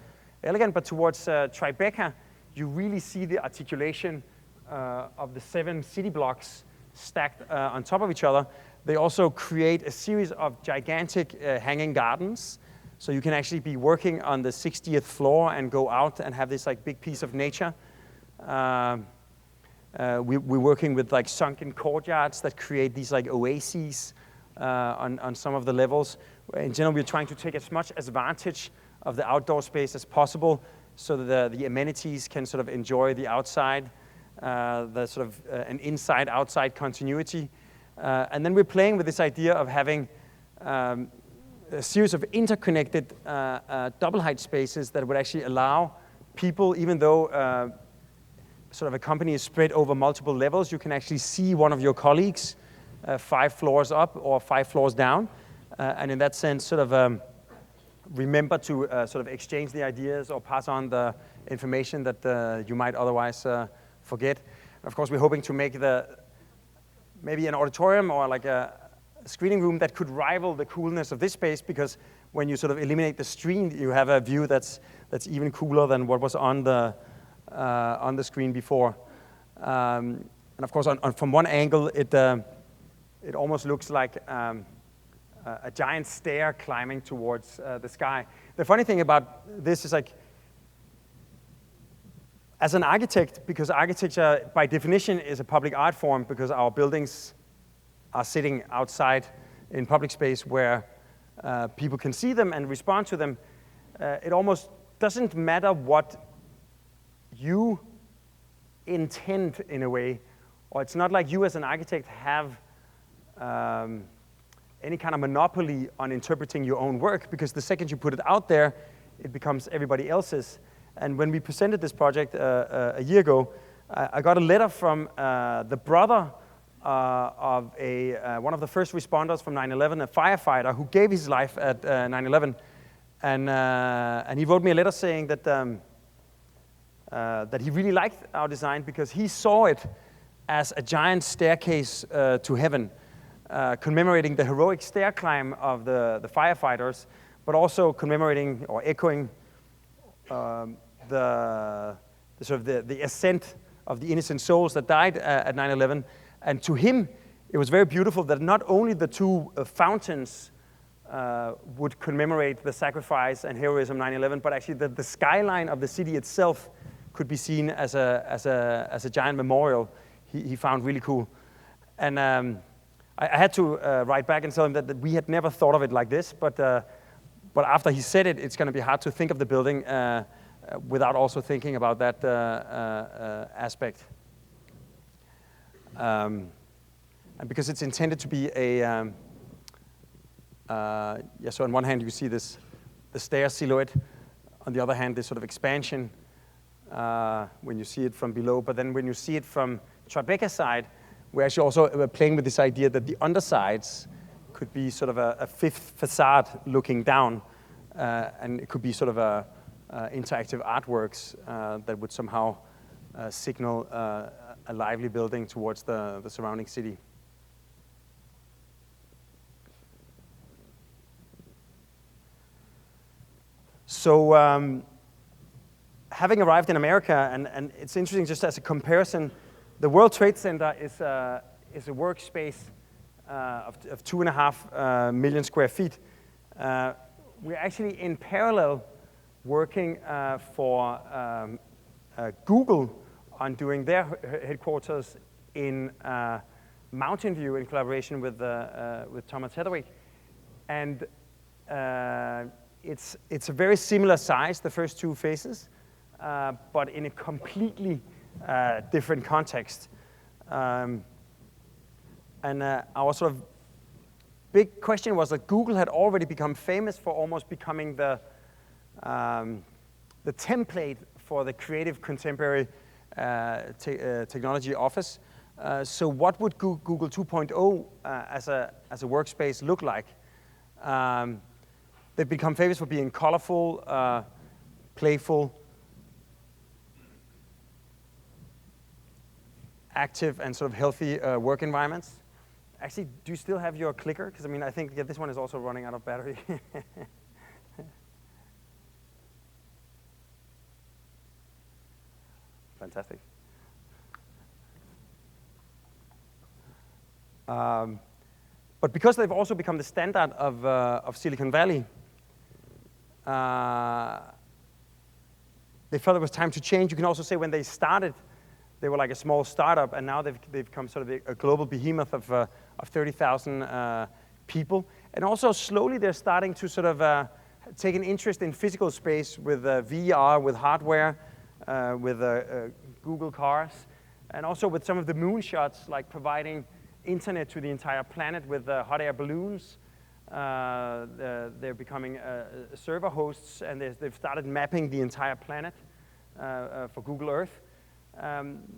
elegant. But towards Tribeca, you really see the articulation of the 7 city blocks stacked on top of each other. They also create a series of gigantic hanging gardens. So you can actually be working on the 60th floor and go out and have this like big piece of nature. We're working with like sunken courtyards that create these like oases on some of the levels. In general, we're trying to take as much advantage of the outdoor space as possible so that the amenities can sort of enjoy the outside, the sort of an inside-outside continuity. And then we're playing with this idea of having a series of interconnected double-height spaces that would actually allow people, even though sort of a company is spread over multiple levels, you can actually see one of your colleagues 5 floors up or 5 floors down. And in that sense, sort of remember to sort of exchange the ideas or pass on the information that you might otherwise forget. And of course, we're hoping to make maybe an auditorium or like a screening room that could rival the coolness of this space, because when you sort of eliminate the screen, you have a view that's even cooler than what was on the screen before. And of course, from one angle, it it almost looks like a giant stair climbing towards the sky. The funny thing about this is like, as an architect, because architecture by definition is a public art form, because our buildings are sitting outside in public space where people can see them and respond to them, it almost doesn't matter what you intend in a way, or it's not like you as an architect have any kind of monopoly on interpreting your own work, because the second you put it out there, it becomes everybody else's. And when we presented this project a year ago, I got a letter from the brother of one of the first responders from 9/11, a firefighter who gave his life at 9/11, and he wrote me a letter saying that that he really liked our design because he saw it as a giant staircase to heaven, commemorating the heroic stair climb of the firefighters, but also commemorating or echoing the ascent of the innocent souls that died at 9/11. And to him, it was very beautiful that not only the two fountains would commemorate the sacrifice and heroism of 9/11, but actually that the skyline of the city itself could be seen as a giant memorial. He found really cool. And I had to write back and tell him that we had never thought of it like this, but after he said it, it's going to be hard to think of the building without also thinking about that aspect. And because it's intended to be so on one hand you see the stair silhouette, on the other hand this sort of expansion when you see it from below, but then when you see it from Tribeca's side, we're actually also playing with this idea that the undersides could be sort of a fifth facade looking down, and it could be sort of interactive artworks that would somehow signal a lively building towards the surrounding city. So having arrived in America, and it's interesting just as a comparison, the World Trade Center is a workspace of 2.5 million square feet. We're actually in parallel working for Google on doing their headquarters in Mountain View in collaboration with Thomas Heatherwick. And it's a very similar size, the first two phases, but in a completely different context. And our sort of big question was that Google had already become famous for almost becoming the template for the creative contemporary technology office. So what would Google 2.0 as a workspace look like? They've become famous for being colorful, playful, active, and sort of healthy work environments. Actually, do you still have your clicker? Because I mean, I think this one is also running out of battery. Fantastic. But because they've also become the standard of Silicon Valley, they felt it was time to change. You can also say when they started, they were like a small startup, and now they've become sort of a global behemoth of 30,000 people. And also slowly they're starting to sort of take an interest in physical space with VR, with hardware, with Google cars, and also with some of the moonshots, like providing internet to the entire planet with hot air balloons. They're becoming server hosts, and they've started mapping the entire planet for Google Earth.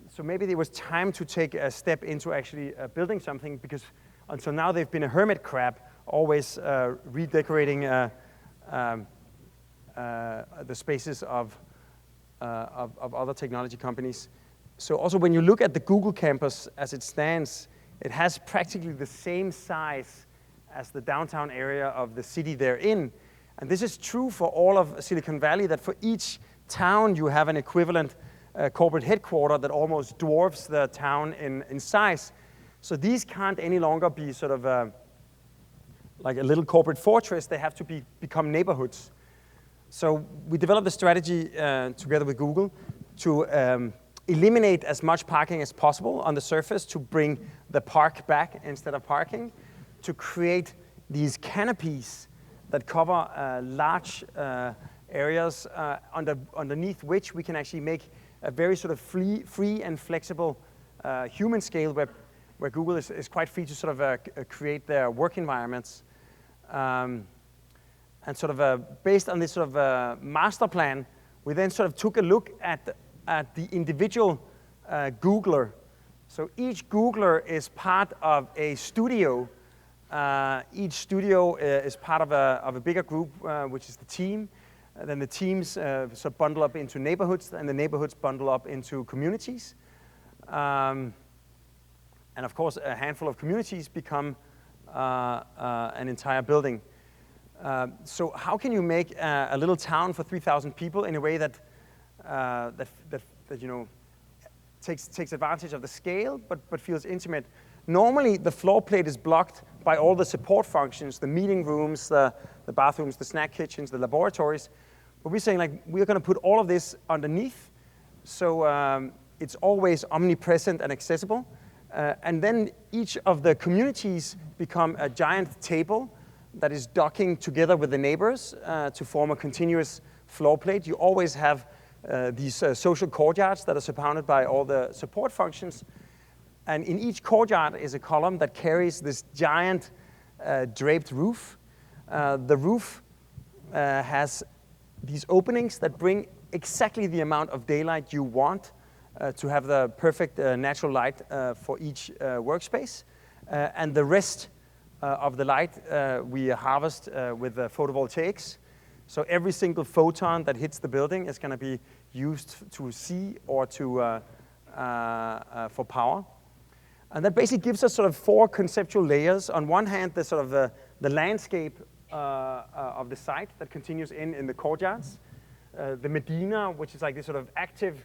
So maybe it was time to take a step into actually building something, because until now they've been a hermit crab, always redecorating the spaces of other technology companies. So also when you look at the Google campus as it stands, it has practically the same size as the downtown area of the city they're in. And this is true for all of Silicon Valley, that for each town you have an equivalent corporate headquarters that almost dwarfs the town in size. So these can't any longer be sort of like a little corporate fortress. They have to become neighborhoods. So we developed a strategy together with Google to eliminate as much parking as possible on the surface, to bring the park back instead of parking, to create these canopies that cover large areas underneath which we can actually make a very sort of free and flexible human scale where Google is quite free to sort of create their work environments. And sort of based on this sort of master plan, we then sort of took a look at the individual Googler. So each Googler is part of a studio. Each studio is part of a bigger group, which is the team. And then the teams sort of bundle up into neighborhoods, and the neighborhoods bundle up into communities. And of course, a handful of communities become an entire building. So how can you make a little town for 3,000 people in a way that you know, takes advantage of the scale, but feels intimate? Normally, the floor plate is blocked by all the support functions, the meeting rooms, the bathrooms, the snack kitchens, the laboratories. But we're saying, like, we're going to put all of this underneath, so it's always omnipresent and accessible. And then each of the communities become a giant table that is docking together with the neighbors to form a continuous floor plate. You always have these social courtyards that are surrounded by all the support functions. And in each courtyard is a column that carries this giant draped roof. The roof has these openings that bring exactly the amount of daylight you want to have the perfect natural light for each workspace. And the rest of the light we harvest with photovoltaics. So every single photon that hits the building is going to be used to see or to for power. And that basically gives us sort of 4 conceptual layers. On one hand, there's sort of the landscape of the site that continues in the courtyards. The Medina, which is like this sort of active,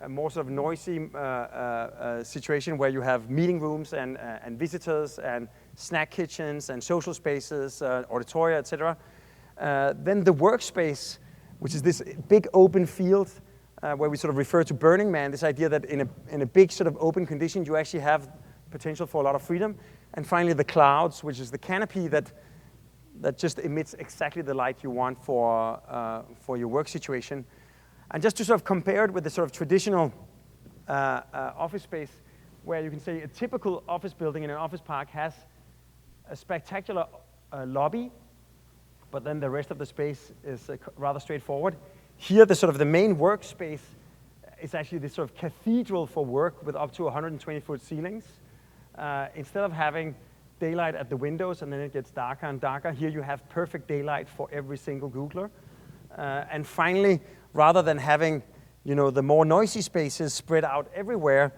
more sort of noisy situation where you have meeting rooms and visitors and snack kitchens and social spaces, auditoria, etc. Then the workspace, which is this big open field where we sort of refer to Burning Man, this idea that in a big sort of open condition, you actually have potential for a lot of freedom. And finally, the clouds, which is the canopy that just emits exactly the light you want for your work situation. And just to sort of compare it with the sort of traditional office space, where you can say a typical office building in an office park has a spectacular lobby, but then the rest of the space is rather straightforward. Here, the main workspace is actually this sort of cathedral for work with up to 120-foot ceilings. Instead of having daylight at the windows and then it gets darker and darker, here you have perfect daylight for every single Googler. And finally, rather than having, you know, the more noisy spaces spread out everywhere,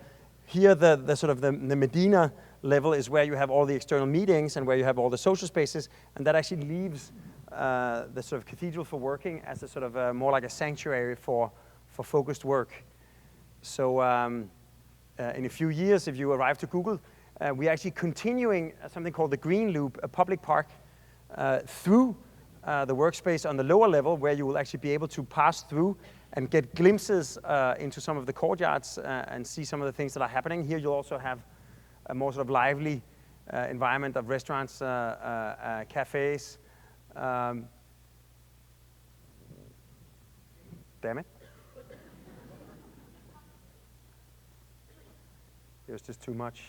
here the Medina level is where you have all the external meetings and where you have all the social spaces, and that actually leaves the sort of cathedral for working as a sort of more like a sanctuary for focused work. So in a few years, if you arrive to Google, we're actually continuing something called the Green Loop, a public park through the workspace on the lower level, where you will actually be able to pass through and get glimpses into some of the courtyards and see some of the things that are happening. Here you'll also have a more sort of lively environment of restaurants, cafes. Damn it. It was just too much.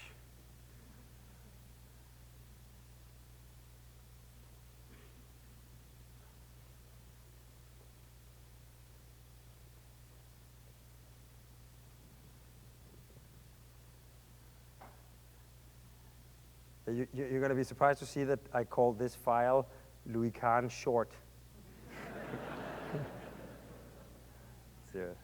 You're going to be surprised to see that I call this file Louis Kahn short. So,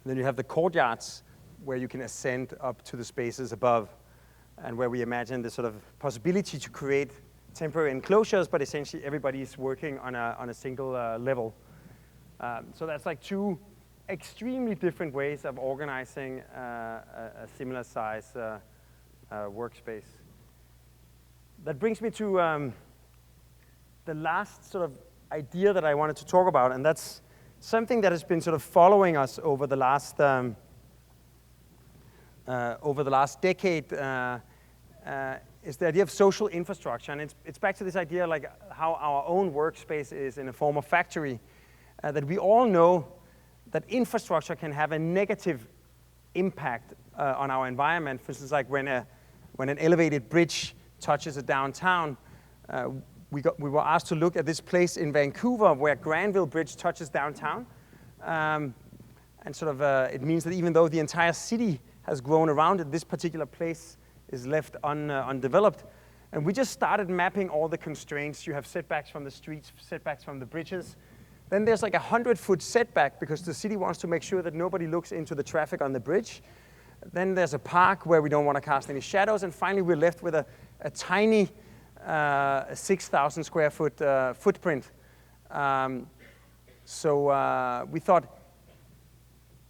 then you have the courtyards where you can ascend up to the spaces above, and where we imagine the sort of possibility to create temporary enclosures, but essentially everybody is working on a single level. So that's like two extremely different ways of organizing a similar size workspace. That brings me to the last sort of idea that I wanted to talk about, and that's something that has been sort of following us over the last decade. Is the idea of social infrastructure, and it's back to this idea like how our own workspace is in a form of factory, that we all know that infrastructure can have a negative impact on our environment. For instance, like when an elevated bridge touches a downtown, we were asked to look at this place in Vancouver where Granville Bridge touches downtown, and sort of it means that even though the entire city has grown around it, this particular place is left undeveloped. And we just started mapping all the constraints. You have setbacks from the streets, setbacks from the bridges. Then there's like a 100-foot setback because the city wants to make sure that nobody looks into the traffic on the bridge. Then there's a park where we don't want to cast any shadows. And finally, we're left with a tiny 6,000 square foot footprint. So we thought,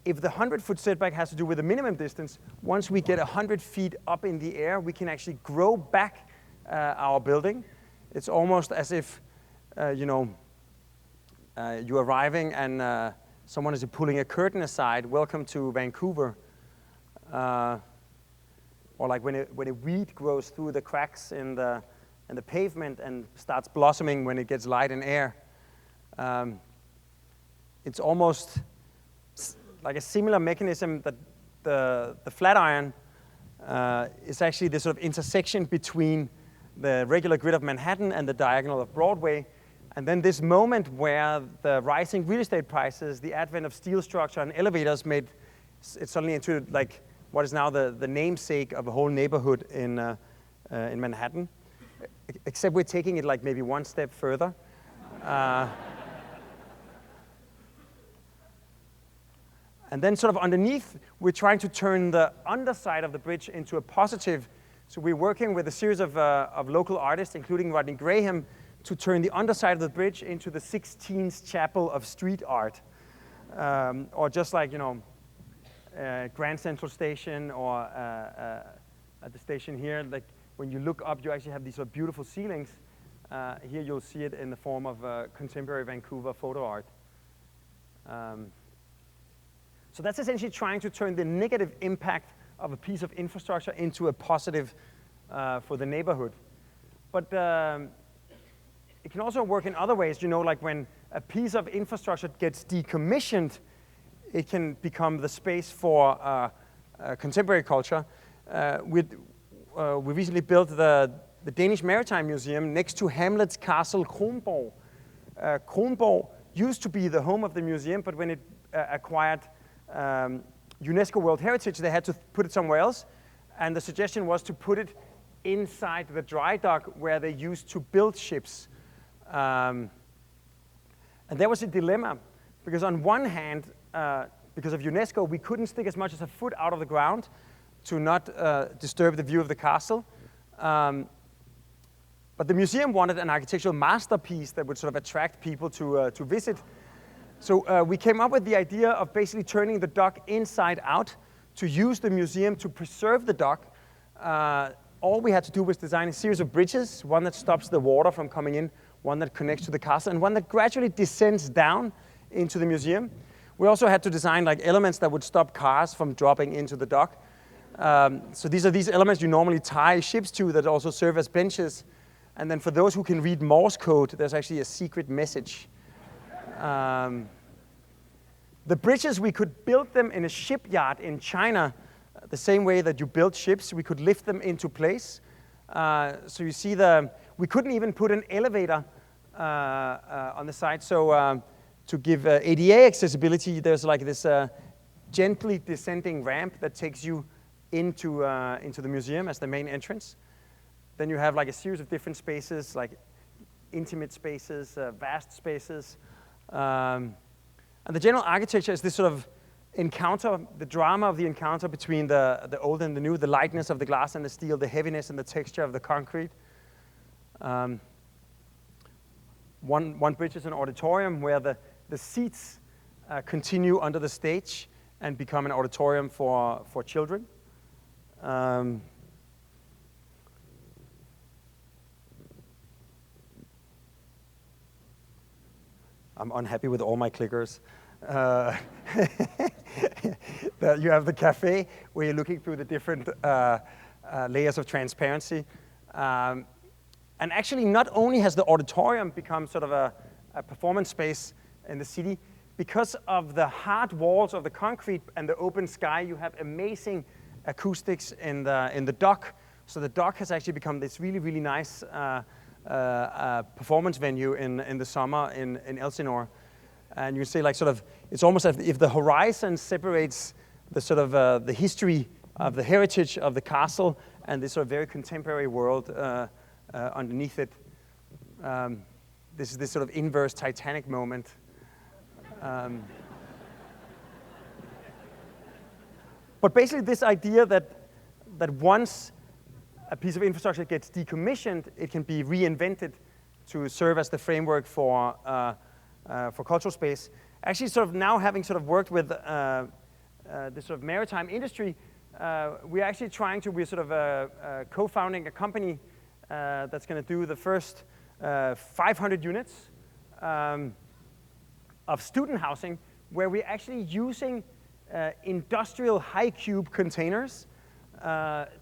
if the 100-foot setback has to do with the minimum distance, once we get 100 feet up in the air, we can actually grow back our building. It's almost as if, you're arriving and someone is pulling a curtain aside. Welcome to Vancouver. Or like when a weed grows through the cracks in the pavement and starts blossoming when it gets light and air. It's almost like a similar mechanism that the Flatiron is actually the sort of intersection between the regular grid of Manhattan and the diagonal of Broadway. And then this moment where the rising real estate prices, the advent of steel structure and elevators made it suddenly into like what is now the namesake of a whole neighborhood in Manhattan. Except we're taking it like maybe one step further. And then sort of underneath, we're trying to turn the underside of the bridge into a positive. So we're working with a series of local artists, including Rodney Graham, to turn the underside of the bridge into the 16th chapel of street art. Or just like, Grand Central Station or at the station here, like when you look up, you actually have these sort of beautiful ceilings. Here you'll see it in the form of contemporary Vancouver photo art. So that's essentially trying to turn the negative impact of a piece of infrastructure into a positive for the neighborhood. But it can also work in other ways. Like when a piece of infrastructure gets decommissioned, it can become the space for contemporary culture. We recently built the Danish Maritime Museum next to Hamlet's castle Kronborg. Kronborg used to be the home of the museum, but when it acquired UNESCO World Heritage, they had to put it somewhere else. And the suggestion was to put it inside the dry dock where they used to build ships. And there was a dilemma, because on one hand, because of UNESCO, we couldn't stick as much as a foot out of the ground to not disturb the view of the castle. But the museum wanted an architectural masterpiece that would sort of attract people to visit. So we came up with the idea of basically turning the dock inside out to use the museum to preserve the dock. All we had to do was design a series of bridges, one that stops the water from coming in, one that connects to the castle, and one that gradually descends down into the museum. We also had to design like elements that would stop cars from dropping into the dock. So these are these elements you normally tie ships to that also serve as benches. And then for those who can read Morse code, there's actually a secret message. The bridges, we could build them in a shipyard in China, the same way that you build ships. We could lift them into place. So you see we couldn't even put an elevator on the side. So to give ADA accessibility, there's like this gently descending ramp that takes you into the museum as the main entrance. Then you have like a series of different spaces, like intimate spaces, vast spaces. And the general architecture is this sort of encounter, the drama of the encounter between the old and the new, the lightness of the glass and the steel, the heaviness and the texture of the concrete. One bridge is an auditorium where the seats continue under the stage and become an auditorium for children. I'm unhappy with all my clickers. You have the cafe where you're looking through the different layers of transparency. And actually, not only has the auditorium become sort of a performance space in the city, because of the hard walls of the concrete and the open sky, you have amazing acoustics in the dock. So the dock has actually become this really, really nice performance venue in the summer in Elsinore. And you can say, like, sort of, it's almost as if the horizon separates the sort of the history of the heritage of the castle and this sort of very contemporary world underneath it. This is this sort of inverse Titanic moment. But basically, this idea that once a piece of infrastructure gets decommissioned, it can be reinvented to serve as the framework for cultural space. Actually, sort of now having sort of worked with this sort of maritime industry, we're actually we're sort of co-founding a company that's going to do the first 500 units of student housing, where we're actually using industrial high cube containers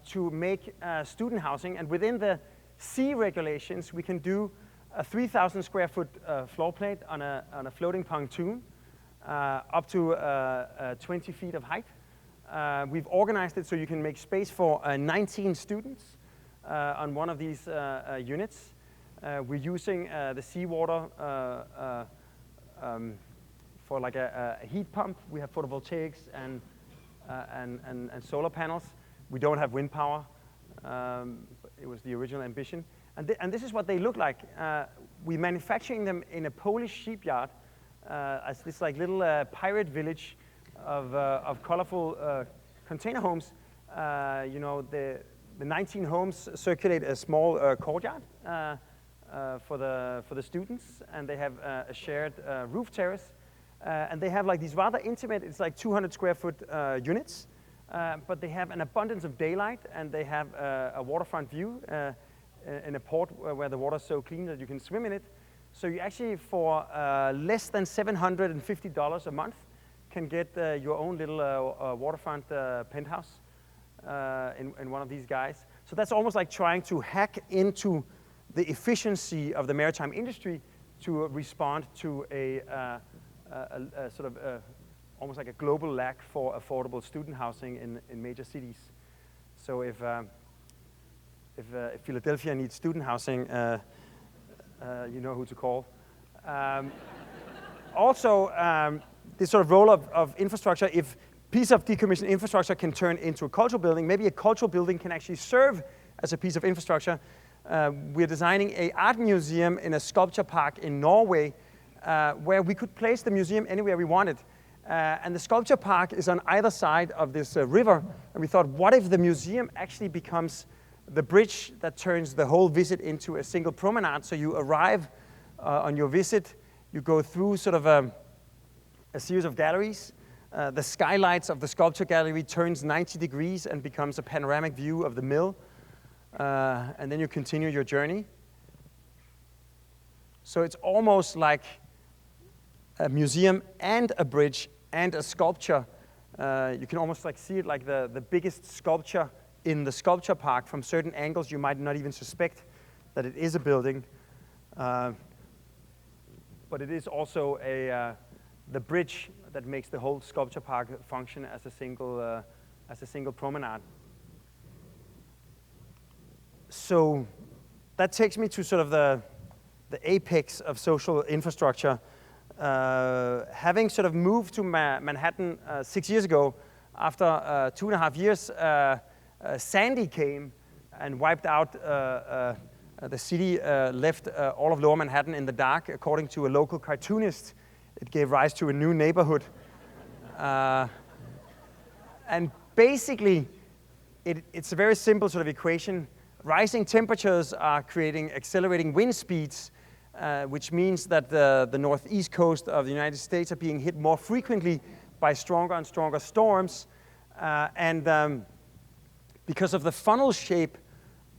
to make student housing. And within the sea regulations, we can do a 3,000 square foot floor plate on a floating pontoon up to 20 feet of height. We've organized it so you can make space for 19 students on one of these units. We're using the seawater for like a heat pump. We have photovoltaics and solar panels. We don't have wind power. It was the original ambition. And this is what they look like. We're manufacturing them in a Polish shipyard as this like little pirate village of colorful container homes. You know, the 19 homes circulate a small courtyard for the students, and they have a shared roof terrace. And they have like these rather intimate, it's like 200 square foot units, but they have an abundance of daylight, and they have a waterfront view in a port where the water is so clean that you can swim in it. So you actually, for less than $750 a month, can get your own little waterfront penthouse in one of these guys. So that's almost like trying to hack into the efficiency of the maritime industry to respond to a sort of almost like a global lack for affordable student housing in major cities. So if Philadelphia needs student housing, you know who to call. Also, this sort of role of infrastructure, if piece of decommissioned infrastructure can turn into a cultural building, maybe a cultural building can actually serve as a piece of infrastructure. We're designing an art museum in a sculpture park in Norway, where we could place the museum anywhere we wanted. And the sculpture park is on either side of this river. And we thought, what if the museum actually becomes the bridge that turns the whole visit into a single promenade? So you arrive on your visit, you go through sort of a series of galleries. The skylights of the sculpture gallery turns 90 degrees and becomes a panoramic view of the mill. And then you continue your journey. So it's almost like a museum and a bridge and a sculpture. You can almost like see it like the biggest sculpture in the sculpture park. From certain angles, you might not even suspect that it is a building. But it is also the bridge that makes the whole sculpture park function as a single promenade. So that takes me to sort of the apex of social infrastructure. Having sort of moved to Manhattan 6 years ago, after 2.5 years, Sandy came and wiped out the city, left all of Lower Manhattan in the dark. According to a local cartoonist, it gave rise to a new neighborhood. And basically, it's a very simple sort of equation. Rising temperatures are creating accelerating wind speeds, which means that the northeast coast of the United States are being hit more frequently by stronger and stronger storms. Because of the funnel shape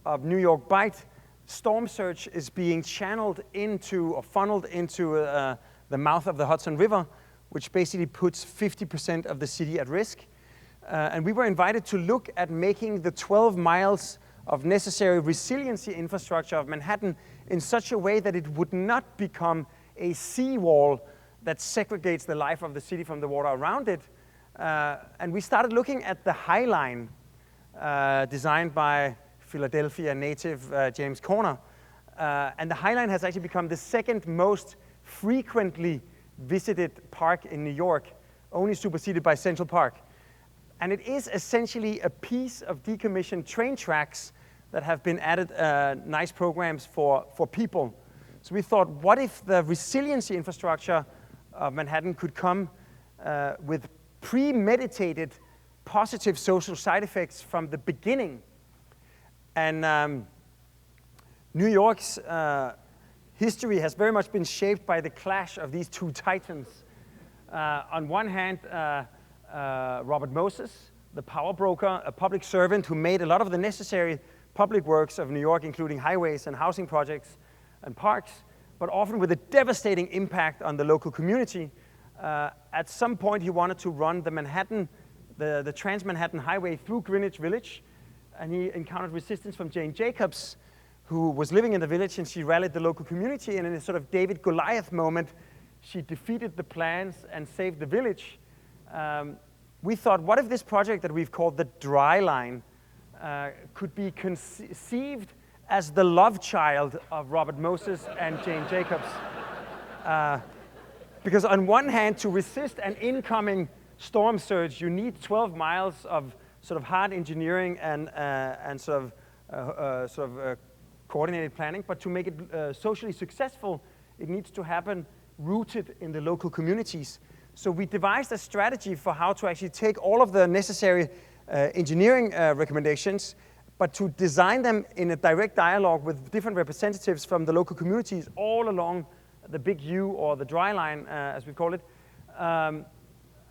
of New York Bight, storm surge is being channeled into or funneled into the mouth of the Hudson River, which basically puts 50% of the city at risk. And we were invited to look at making the 12 miles of necessary resiliency infrastructure of Manhattan in such a way that it would not become a seawall that segregates the life of the city from the water around it. And we started looking at the High Line, designed by Philadelphia native James Corner. And the High Line has actually become the second most frequently visited park in New York, only superseded by Central Park. And it is essentially a piece of decommissioned train tracks that have been added nice programs for people. So we thought, what if the resiliency infrastructure of Manhattan could come with premeditated positive social side effects from the beginning? And New York's history has very much been shaped by the clash of these two titans. On one hand, Robert Moses, the power broker, a public servant who made a lot of the necessary public works of New York, including highways and housing projects and parks, but often with a devastating impact on the local community. At some point, he wanted to run the Manhattan, the Trans-Manhattan Highway through Greenwich Village, and he encountered resistance from Jane Jacobs, who was living in the village, and she rallied the local community, and in a sort of David-Goliath moment, she defeated the plans and saved the village. We thought, what if this project that we've called the Dry Line could be conceived as the love child of Robert Moses and Jane Jacobs? Because on one hand, to resist an incoming storm surge, you need 12 miles of sort of hard engineering and sort of coordinated planning. But to make it socially successful, it needs to happen rooted in the local communities. So we devised a strategy for how to actually take all of the necessary engineering recommendations, but to design them in a direct dialogue with different representatives from the local communities all along the Big U, or the Dry Line, as we call it. And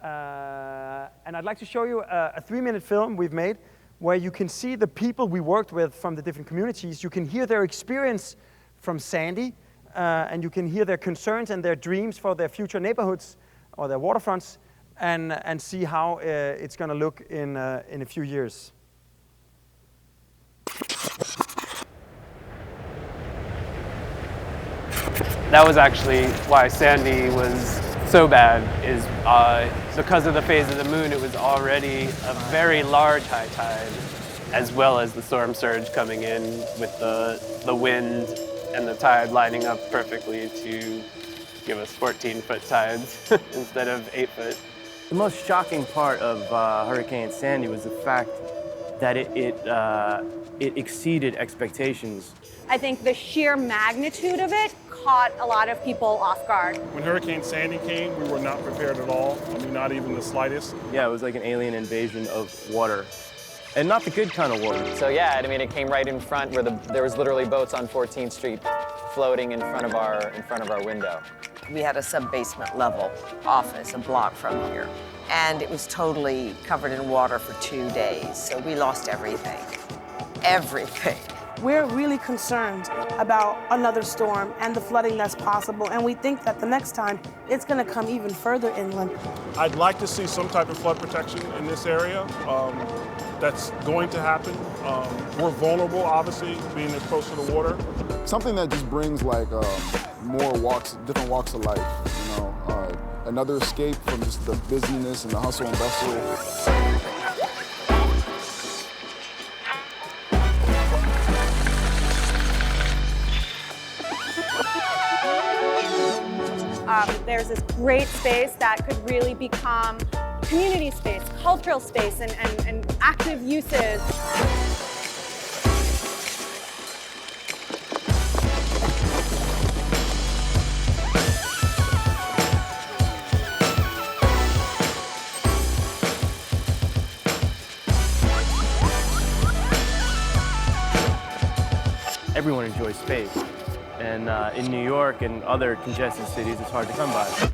I'd like to show you a 3-minute film we've made where you can see the people we worked with from the different communities. You can hear their experience from Sandy, and you can hear their concerns and their dreams for their future neighborhoods or their waterfronts, and see how it's going to look in a few years. That was actually why Sandy was so bad, is because of the phase of the moon, it was already a very large high tide, as well as the storm surge coming in with the wind and the tide lining up perfectly to give us 14-foot tides instead of 8-foot. The most shocking part of Hurricane Sandy was the fact that it exceeded expectations. I think the sheer magnitude of it caught a lot of people off guard. When Hurricane Sandy came, we were not prepared at all. I mean, not even the slightest. Yeah, it was like an alien invasion of water. And not the good kind of water. So yeah, I mean, it came right in front where there was literally boats on 14th Street floating in front of our window. We had a sub-basement level office a block from here, and it was totally covered in water for 2 days. So we lost everything. Everything. We're really concerned about another storm and the flooding that's possible, and we think that the next time it's going to come even further inland. I'd like to see some type of flood protection in this area. That's going to happen. We're vulnerable, obviously, being this close to the water. Something that just brings like more different walks of life, you know, another escape from just the busyness and the hustle and bustle. There's this great space that could really become community space, cultural space, and active uses. everyone enjoys space. And in New York and other congested cities, it's hard to come by.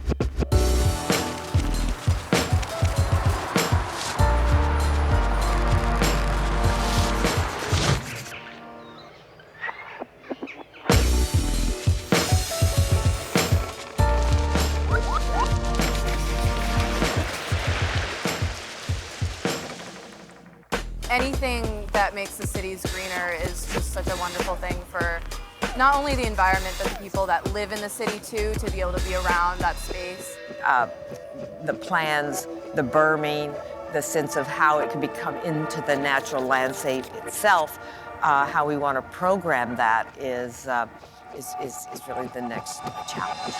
Anything that makes the cities greener is just such a wonderful thing for not only the environment, but the people that live in the city too, to be able to be around that space. The plans, the berming, the sense of how it can become into the natural landscape itself, how we want to program that is really the next challenge.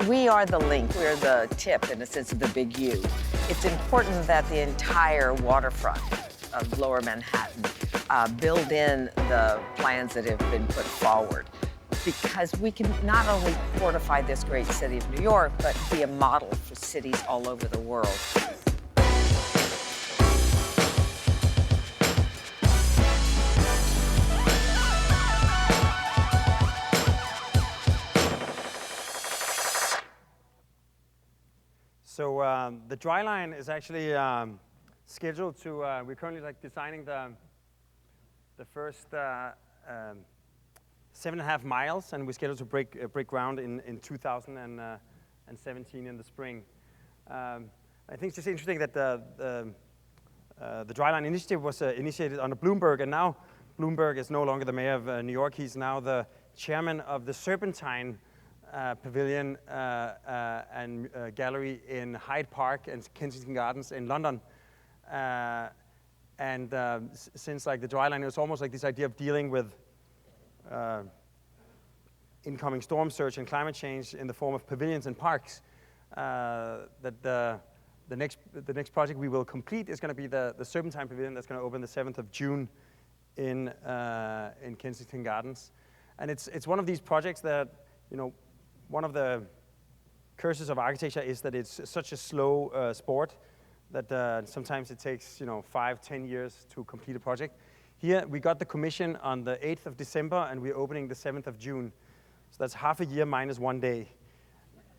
We are the link, we're the tip in a sense of the big U. It's important that the entire waterfront of Lower Manhattan build in the plans that have been put forward, because we can not only fortify this great city of New York, but be a model for cities all over the world. So the dry line is actually scheduled to, we're currently designing the first 7.5 miles, and we're scheduled to break ground in 2017 in the spring. I think it's just interesting that the dry line initiative was initiated under Bloomberg, and now Bloomberg is no longer the mayor of New York. He's now the chairman of the Serpentine Pavilion and Gallery in Hyde Park and Kensington Gardens in London. Since the dry line, it was almost like this idea of dealing with incoming storm surge and climate change in the form of pavilions and parks. That the next project we will complete is going to be the Serpentine Pavilion that's going to open the 7th of June in Kensington Gardens. And it's one of these projects that, one of the curses of architecture is that it's such a slow sport that sometimes it takes 5-10 years to complete a project. Here we got the commission on the 8th of December, and we're opening the 7th of June. So that's half a year minus 1 day.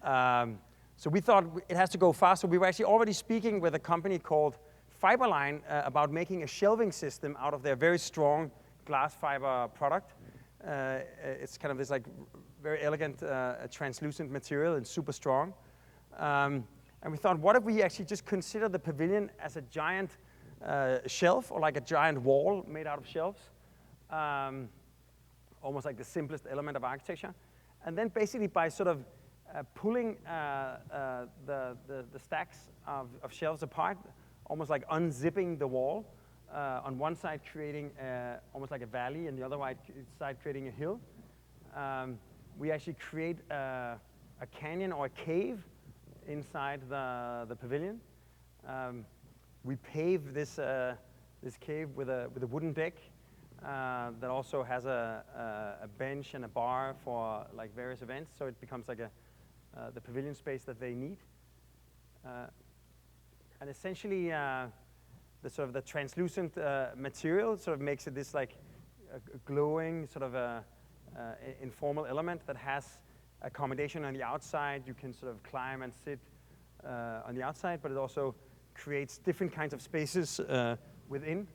So we thought it has to go fast. So we were actually already speaking with a company called Fiberline about making a shelving system out of their very strong glass fiber product. It's kind of this very elegant translucent material and super strong. And we thought, what if we actually just consider the pavilion as a giant shelf, or like a giant wall made out of shelves, almost like the simplest element of architecture. And then basically by sort of pulling the stacks of shelves apart, almost like unzipping the wall, on one side creating almost like a valley, and the other side creating a hill. We actually create a canyon or a cave inside the pavilion. We pave this cave with a wooden deck that also has a bench and a bar for various events, so it becomes like the pavilion space that they need. And essentially, the translucent material sort of makes it this a glowing sort of informal element that has accommodation on the outside. You can sort of climb and sit on the outside, but it also creates different kinds of spaces within,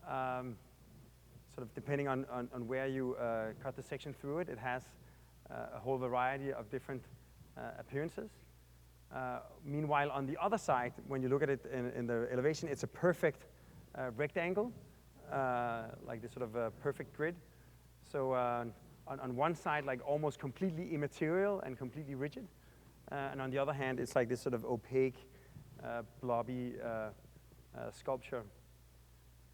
sort of depending on where you cut the section through it. It has a whole variety of different appearances. Meanwhile, on the other side, when you look at it in the elevation, it's a perfect rectangle, like this sort of perfect grid. So on one side, almost completely immaterial and completely rigid. And on the other hand, it's like this sort of opaque, blobby sculpture.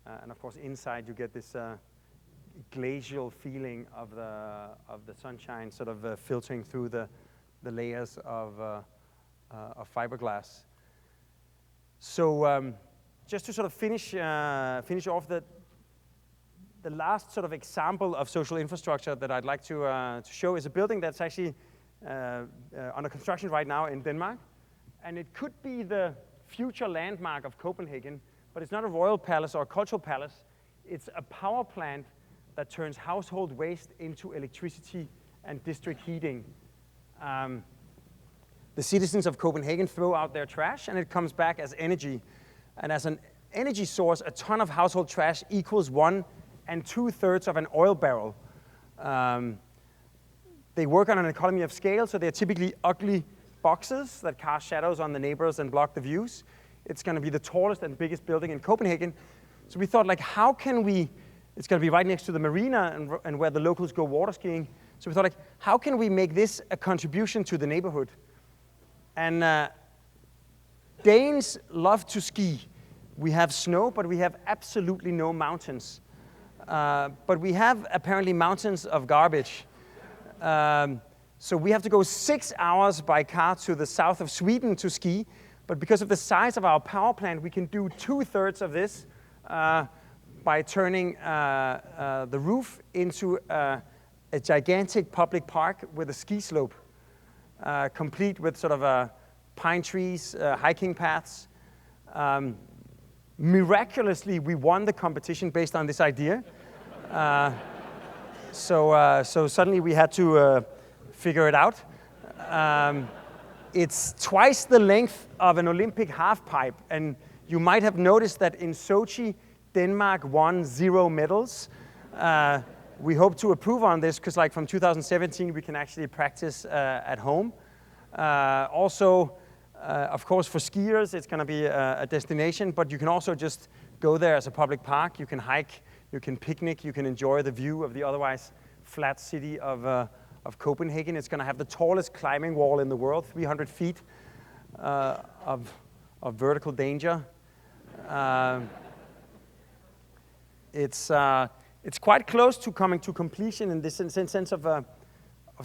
And of course, inside you get this glacial feeling of the sunshine sort of filtering through the layers of fiberglass. So just to sort of finish off, the last sort of example of social infrastructure that I'd like to show is a building that's actually under construction right now in Denmark. And it could be the future landmark of Copenhagen, but it's not a royal palace or a cultural palace. It's a power plant that turns household waste into electricity and district heating. The citizens of Copenhagen throw out their trash and it comes back as energy. And as an energy source, a ton of household trash equals 1 2/3 of an oil barrel. They work on an economy of scale, so they're typically ugly boxes that cast shadows on the neighbors and block the views. It's going to be the tallest and biggest building in Copenhagen. So we thought, like, how can we, it's going to be right next to the marina and where the locals go water skiing. So we thought, like, how can we make this a contribution to the neighborhood? And Danes love to ski. We have snow, but we have absolutely no mountains. But we have apparently mountains of garbage. So we have to go 6 hours by car to the south of Sweden to ski. But because of the size of our power plant, we can do 2/3 of this by turning the roof into a gigantic public park with a ski slope, complete with sort of pine trees, hiking paths. Miraculously, we won the competition based on this idea. So suddenly we had to figure it out. It's twice the length of an Olympic half-pipe, and you might have noticed that in Sochi, Denmark won 0 medals. We hope to improve on this because, like, from 2017, we can actually practice at home. Also, of course, for skiers, it's going to be a destination, but you can also just go there as a public park. You can hike, you can picnic, you can enjoy the view of the otherwise flat city of Copenhagen. It's going to have the tallest climbing wall in the world, 300 feet of vertical danger. It's quite close to coming to completion in this sense of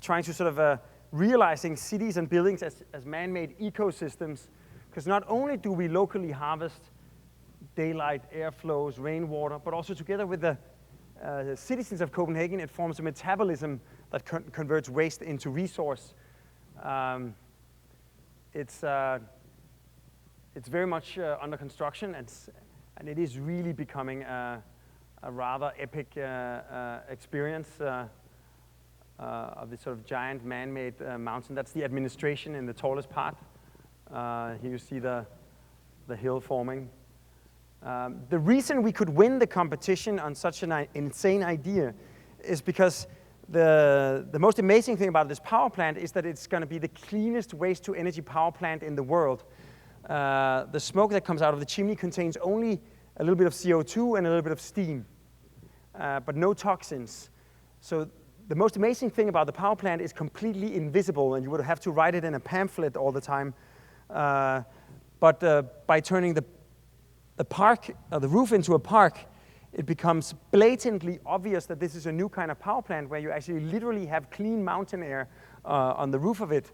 trying to sort of realizing cities and buildings as man-made ecosystems, because not only do we locally harvest daylight, airflows, rainwater, but also together with the citizens of Copenhagen, it forms a metabolism that converts waste into resource. It's very much under construction, and it is really becoming a rather epic experience of this sort of giant man-made mountain. That's the administration in the tallest part. Here you see the hill forming. The reason we could win the competition on such an insane idea is because the most amazing thing about this power plant is that it's going to be the cleanest waste-to-energy power plant in the world. The smoke that comes out of the chimney contains only a little bit of CO2 and a little bit of steam, but no toxins. So the most amazing thing about the power plant is completely invisible, and you would have to write it in a pamphlet all the time. But by turning the park, the roof into a park, it becomes blatantly obvious that this is a new kind of power plant where you actually literally have clean mountain air on the roof of it.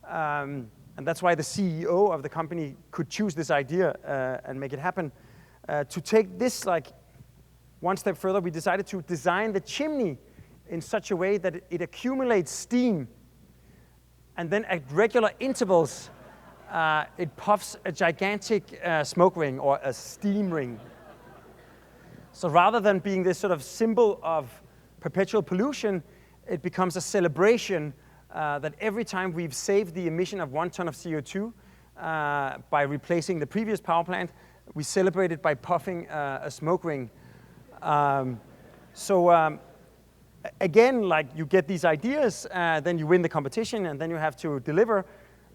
And that's why the CEO of the company could choose this idea and make it happen. To take this like one step further, we decided to design the chimney in such a way that it accumulates steam, and then at regular intervals, it puffs a gigantic smoke ring or a steam ring. So rather than being this sort of symbol of perpetual pollution, it becomes a celebration that every time we've saved the emission of 1 ton of CO2 by replacing the previous power plant, we celebrate it by puffing a smoke ring. Again, like, you get these ideas, then you win the competition, and then you have to deliver.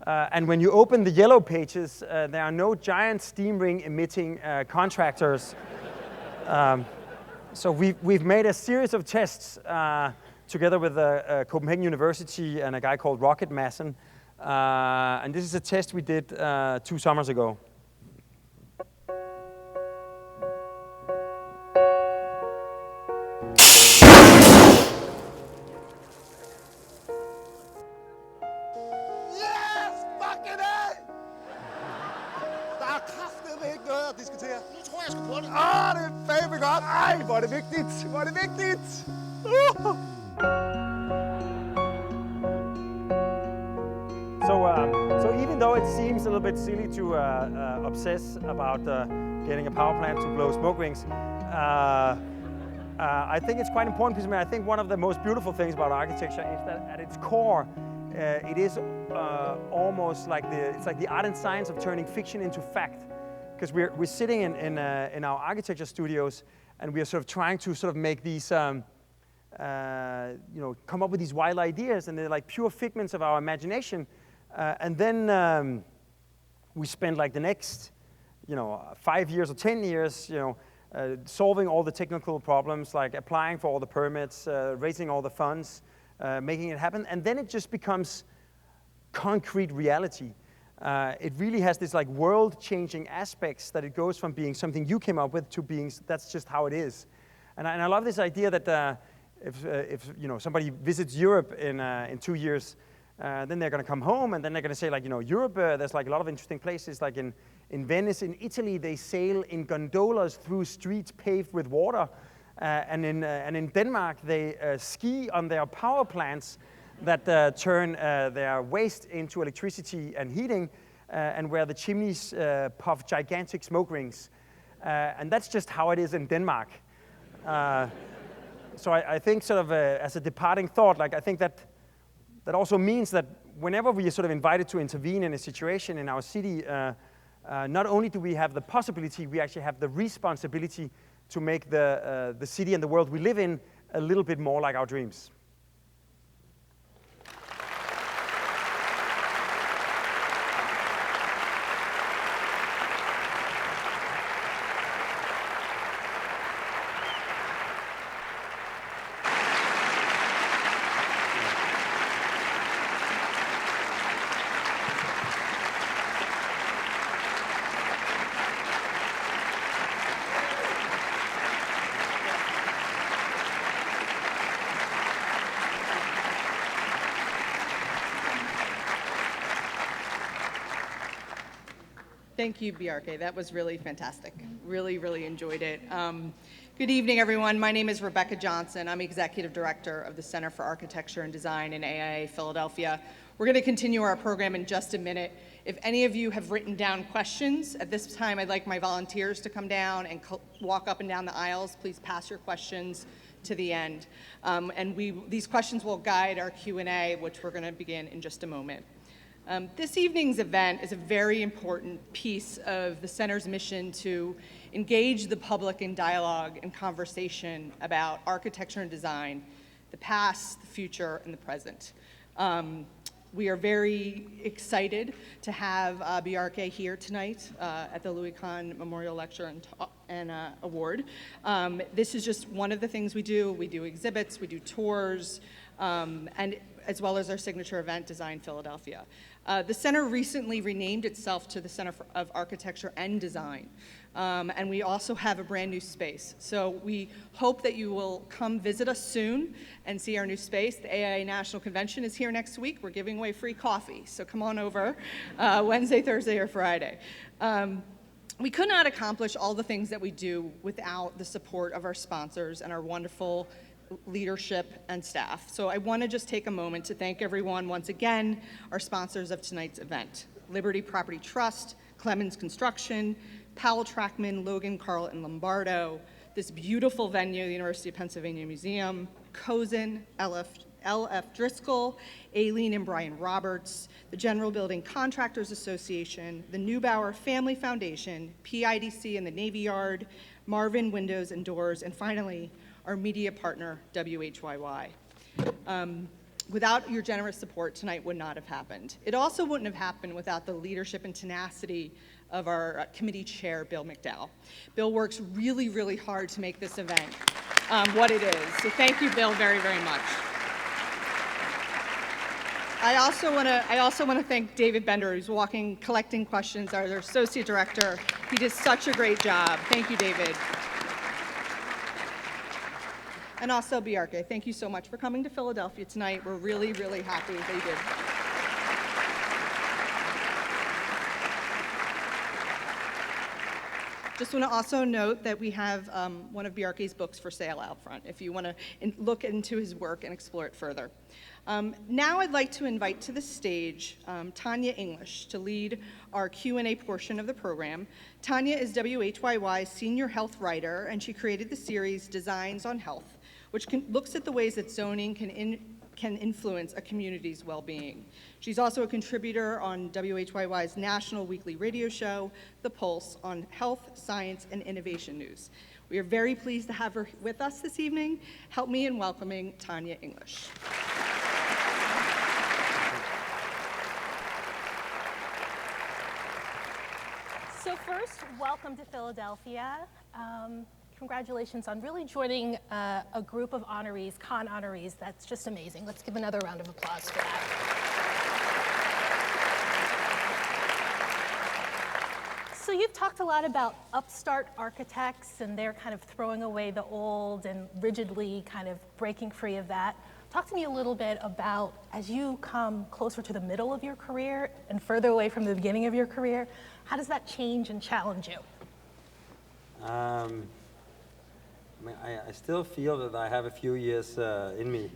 And when you open the yellow pages, there are no giant steam ring emitting contractors. So we've made a series of tests together with Copenhagen University and a guy called Rocket Madsen. And this is a test we did 2 summers ago. Hvor er det vigtigt! Hvor er det vigtigt! So even though it seems a little bit silly to obsess about getting a power plant to blow smoke rings, I think it's quite important because I think one of the most beautiful things about architecture is that at its core, it is almost like it's like the art and science of turning fiction into fact. Because we're sitting in our architecture studios, and we are sort of trying to sort of make these, come up with these wild ideas, and they're like pure figments of our imagination. And then we spend like the next, 5 years or 10 years, solving all the technical problems, like applying for all the permits, raising all the funds, making it happen, and then it just becomes concrete reality. It really has this like world-changing aspects that it goes from being something you came up with to being that's just how it is. And I love this idea that if somebody visits Europe in 2 years, then they're going to come home and then they're going to say like Europe. There's like a lot of interesting places like in Venice, in Italy, they sail in gondolas through streets paved with water, and in Denmark they ski on their power plants that turn their waste into electricity and heating, and where the chimneys puff gigantic smoke rings. And that's just how it is in Denmark. So I think sort of as a departing thought, like I think that also means that whenever we are sort of invited to intervene in a situation in our city, not only do we have the possibility, we actually have the responsibility to make the city and the world we live in a little bit more like our dreams. Thank you, Bjarke. That was really fantastic. Really, really enjoyed it. Good evening, everyone. My name is Rebecca Johnson. I'm Executive Director of the Center for Architecture and Design in AIA Philadelphia. We're going to continue our program in just a minute. If any of you have written down questions, at this time I'd like my volunteers to come down and walk up and down the aisles. Please pass your questions to the end. And these questions will guide our Q&A, which we're going to begin in just a moment. This evening's event is a very important piece of the Center's mission to engage the public in dialogue and conversation about architecture and design, the past, the future, and the present. We are very excited to have Bjarke here tonight at the Louis Kahn Memorial Lecture and Award. This is just one of the things we do. We do exhibits, we do tours, and as well as our signature event, Design Philadelphia. The center recently renamed itself to the Center of Architecture and Design, and we also have a brand new space. So we hope that you will come visit us soon and see our new space. The AIA National Convention is here next week. We're giving away free coffee, so come on over Wednesday, Thursday, or Friday. We could not accomplish all the things that we do without the support of our sponsors and our wonderful leadership and staff. So I want to just take a moment to thank everyone once again, our sponsors of tonight's event: Liberty Property Trust, Clemens Construction, Powell Trackman, Logan, Carl, and Lombardo, this beautiful venue, the University of Pennsylvania Museum, Cozen, LF Driscoll, Aileen and Brian Roberts, the General Building Contractors Association, the Neubauer Family Foundation, PIDC and the Navy Yard, Marvin Windows and Doors, and finally, our media partner, WHYY. Without your generous support, tonight would not have happened. It also wouldn't have happened without the leadership and tenacity of our committee chair, Bill McDowell. Bill works really, really hard to make this event what it is. So thank you, Bill, very, very much. I also want to thank David Bender, who's collecting questions, our associate director. He did such a great job. Thank you, David. And also Bjarke, thank you so much for coming to Philadelphia tonight. We're really, really happy that you did. Just want to also note that we have one of Bjarke's books for sale out front if you want to look into his work and explore it further. Now I'd like to invite to the stage Tanya English to lead our Q&A portion of the program. Tanya is WHYY's senior health writer, and she created the series Designs on Health, which looks at the ways that zoning can influence a community's well-being. She's also a contributor on WHYY's national weekly radio show, The Pulse, on health, science, and innovation news. We are very pleased to have her with us this evening. Help me in welcoming Tanya English. So first, welcome to Philadelphia. Congratulations on really joining a group of honorees, Kahn honorees. That's just amazing. Let's give another round of applause for that. So you've talked a lot about upstart architects and they're kind of throwing away the old and rigidly kind of breaking free of that. Talk to me a little bit about, as you come closer to the middle of your career and further away from the beginning of your career, how does that change and challenge you? I mean, I still feel that I have a few years in me.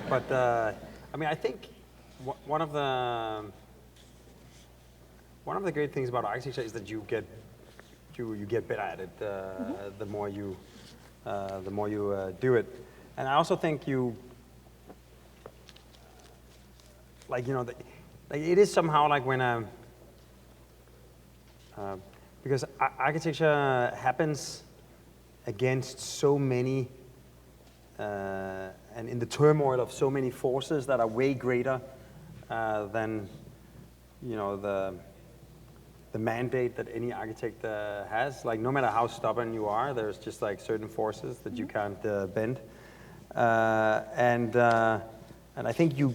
But I mean, I think one of the great things about architecture is that you get better at it the more you do it. And I also think it is somehow like when because architecture happens against so many and in the turmoil of so many forces that are way greater than the mandate that any architect has. Like no matter how stubborn you are, there's just like certain forces that you can't bend. And I think you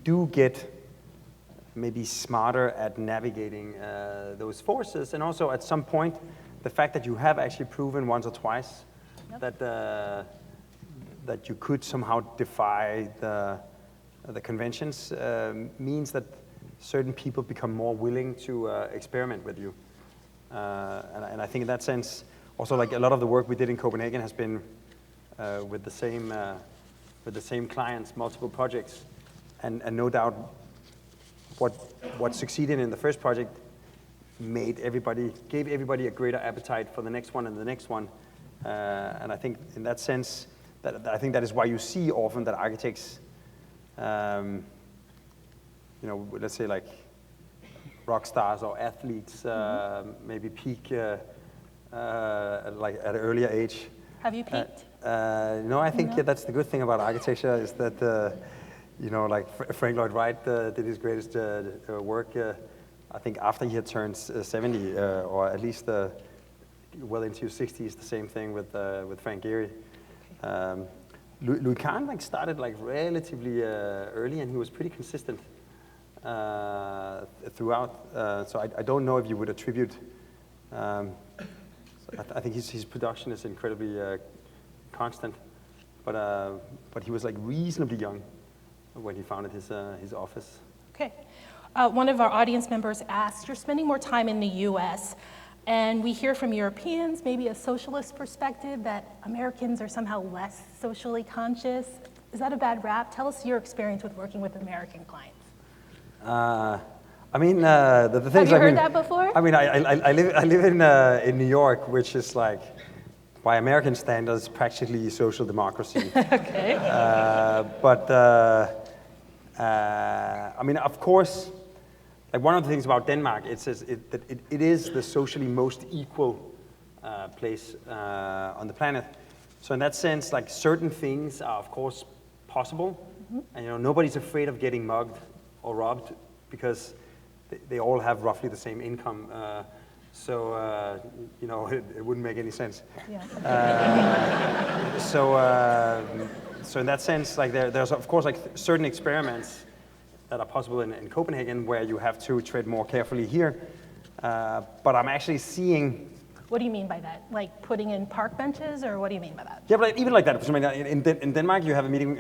do get maybe smarter at navigating those forces, and also at some point, the fact that you have actually proven once or twice that you could somehow defy the conventions means that certain people become more willing to experiment with you. And I think in that sense, also like a lot of the work we did in Copenhagen has been with the same clients, multiple projects, and no doubt what succeeded in the first project gave everybody a greater appetite for the next one and the next one. And I think in that sense, I think that is why you see often that architects, let's say like rock stars or athletes, maybe peak like at an earlier age. Have you peaked? No, I think that's the good thing about architecture is that, like Frank Lloyd Wright did his greatest work, I think after he had turned 70, or at least well into his 60s, the same thing with Frank Gehry. Louis Kahn started relatively early, and he was pretty consistent throughout. So I don't know if you would attribute. I think his production is incredibly constant, but he was reasonably young when he founded his office. Okay. One of our audience members asked, you're spending more time in the US, and we hear from Europeans, maybe a socialist perspective, that Americans are somehow less socially conscious. Is that a bad rap? Tell us your experience with working with American clients. I mean, the things. Have you heard that before? I mean, I live in New York, which is by American standards, practically social democracy. Okay. But I mean, of course, one of the things about Denmark, it is the socially most equal place on the planet. So in that sense, certain things are of course possible, and nobody's afraid of getting mugged or robbed because they all have roughly the same income. So it wouldn't make any sense. Yeah. So in that sense, there's of course certain experiments that are possible in Copenhagen where you have to tread more carefully here. But I'm actually seeing What do you mean by that? Like putting in park benches, or what do you mean by that? Yeah, but even like that. I mean, in Denmark, you have a meeting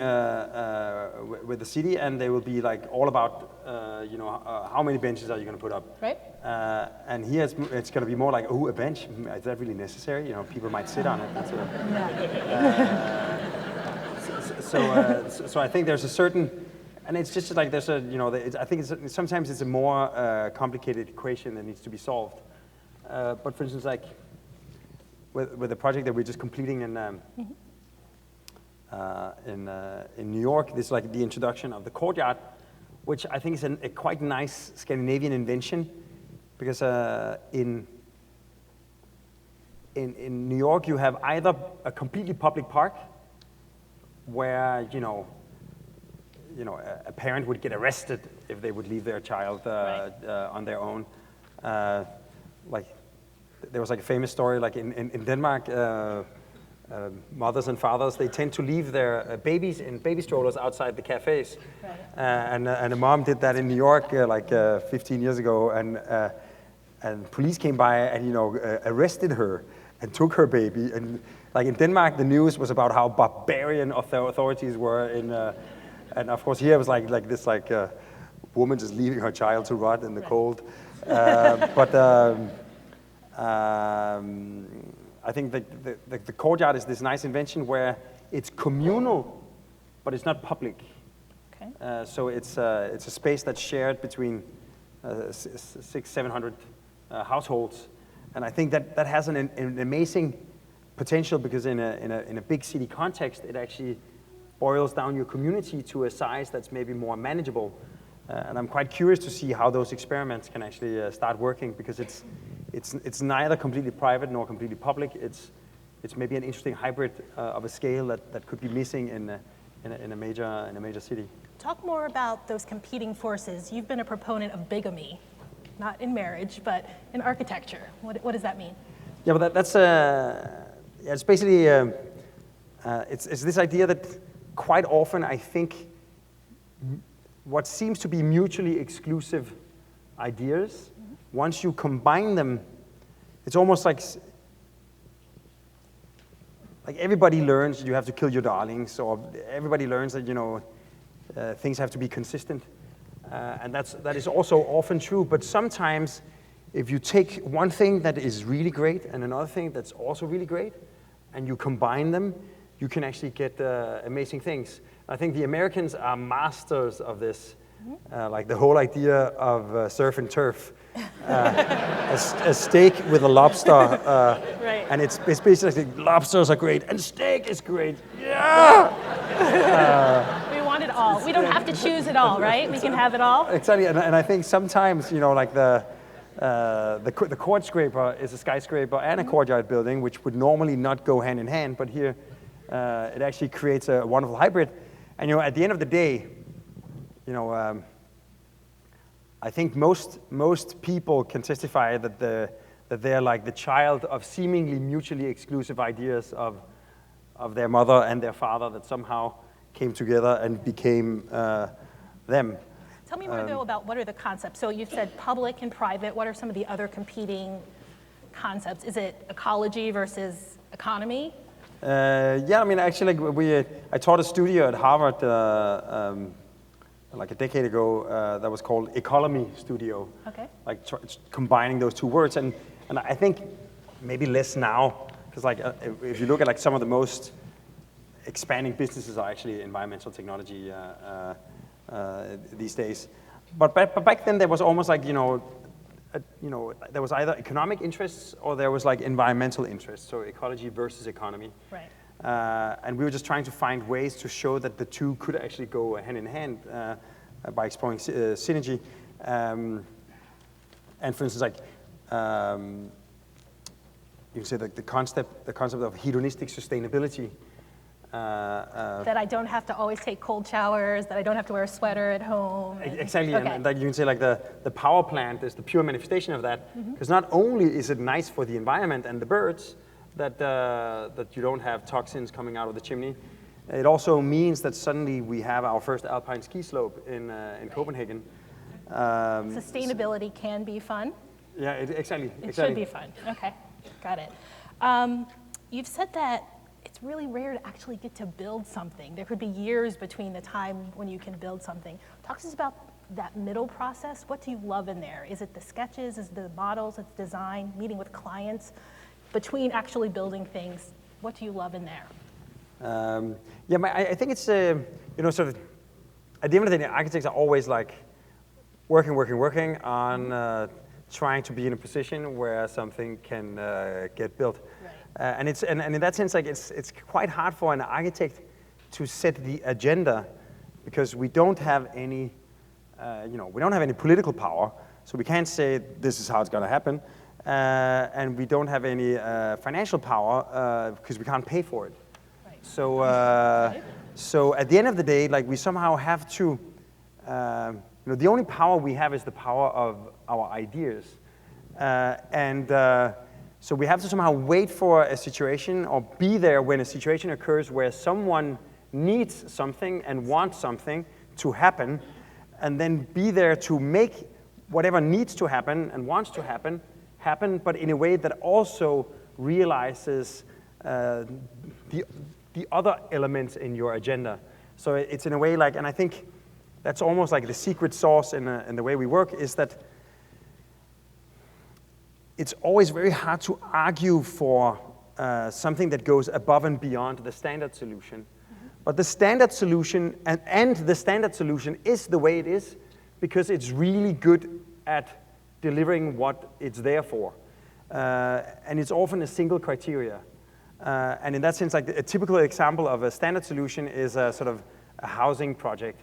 with the city, and they will be like all about, how many benches are you going to put up? Right. And here it's going to be more like, oh, a bench. Is that really necessary? People might sit on it. That sort of. So I think there's a certain, and it's just like there's a, I think sometimes it's a more complicated equation that needs to be solved. But for instance, like with the project that we're just completing in New York, this is like the introduction of the courtyard, which I think is a quite nice Scandinavian invention, because in New York you have either a completely public park where a parent would get arrested if they would leave their child on their own. Like there was like a famous story, like in Denmark, mothers and fathers, they tend to leave their babies in baby strollers outside the cafes. And a mom did that in New York 15 years ago, and police came by and arrested her and took her baby. And like in Denmark, the news was about how barbarian authorities were and of course here it was like this woman just leaving her child to rot in the cold. I think the courtyard is this nice invention where it's communal, but it's not public. Okay. So it's a space that's shared between 600-700 households, and I think that has an amazing potential, because in a big city context, it actually boils down your community to a size that's maybe more manageable. And I'm quite curious to see how those experiments can actually start working, because it's neither completely private nor completely public. It's maybe an interesting hybrid of a scale that could be missing in a major city. Talk more about those competing forces. You've been a proponent of bigamy, not in marriage, but in architecture. What does that mean? Yeah, but it's basically it's this idea that quite often I think what seems to be mutually exclusive ideas, once you combine them, it's almost like everybody learns you have to kill your darlings, or everybody learns that things have to be consistent, and that is also often true. But sometimes, if you take one thing that is really great and another thing that's also really great, and you combine them, you can actually get amazing things. I think the Americans are masters of this, like the whole idea of surf and turf. A steak with a lobster, right. And it's basically lobsters are great and steak is great. Yeah. We want it all. We don't have to choose it all, right? We can have it all. Exactly, and I think sometimes like the court scraper is a skyscraper and a courtyard building, which would normally not go hand in hand, but here it actually creates a wonderful hybrid. And at the end of the day, I think most people can testify that they're like the child of seemingly mutually exclusive ideas of their mother and their father that somehow came together and became them. Tell me more, though, about what are the concepts. So you've said public and private. What are some of the other competing concepts? Is it ecology versus economy? Yeah, I mean, actually, I taught a studio at Harvard like a decade ago that was called Ecolomy Studio. Okay. Like combining those two words, and I think maybe less now, because if you look at some of the most expanding businesses are actually environmental technology these days. But back then there was almost like there was either economic interests or there was like environmental interests, so ecology versus economy. Right. And we were just trying to find ways to show that the two could actually go hand in hand by exploring synergy. And for instance, you can say that the concept of hedonistic sustainability. That I don't have to always take cold showers, that I don't have to wear a sweater at home. Exactly, okay. and like you can say the power plant is the pure manifestation of that, because not only is it nice for the environment and the birds that you don't have toxins coming out of the chimney, it also means that suddenly we have our first alpine ski slope in Copenhagen. Sustainability can be fun. Yeah, exactly. It should be fun, okay. Got it. You've said that it's really rare to actually get to build something. There could be years between the time when you can build something. Talk to us about that middle process. What do you love in there? Is it the sketches, is it the models, it's design, meeting with clients? Between actually building things, what do you love in there? I think it's, sort of, at the end of the day, architects are always like working on trying to be in a position where something can get built. Right. And in that sense, like it's quite hard for an architect to set the agenda because we don't have any, we don't have any political power, so we can't say this is how it's going to happen, and we don't have any financial power because we can't pay for it. Right. So at the end of the day, like we somehow have to, the only power we have is the power of our ideas. So we have to somehow wait for a situation or be there when a situation occurs where someone needs something and wants something to happen, and then be there to make whatever needs to happen and wants to happen, but in a way that also realizes the other elements in your agenda. So it's in a way like, and I think that's almost like the secret sauce in the way we work, is that it's always very hard to argue for something that goes above and beyond the standard solution. Mm-hmm. But the standard solution, and the standard solution is the way it is because it's really good at delivering what it's there for. And it's often a single criteria. And in that sense, like a typical example of a standard solution is a sort of a housing project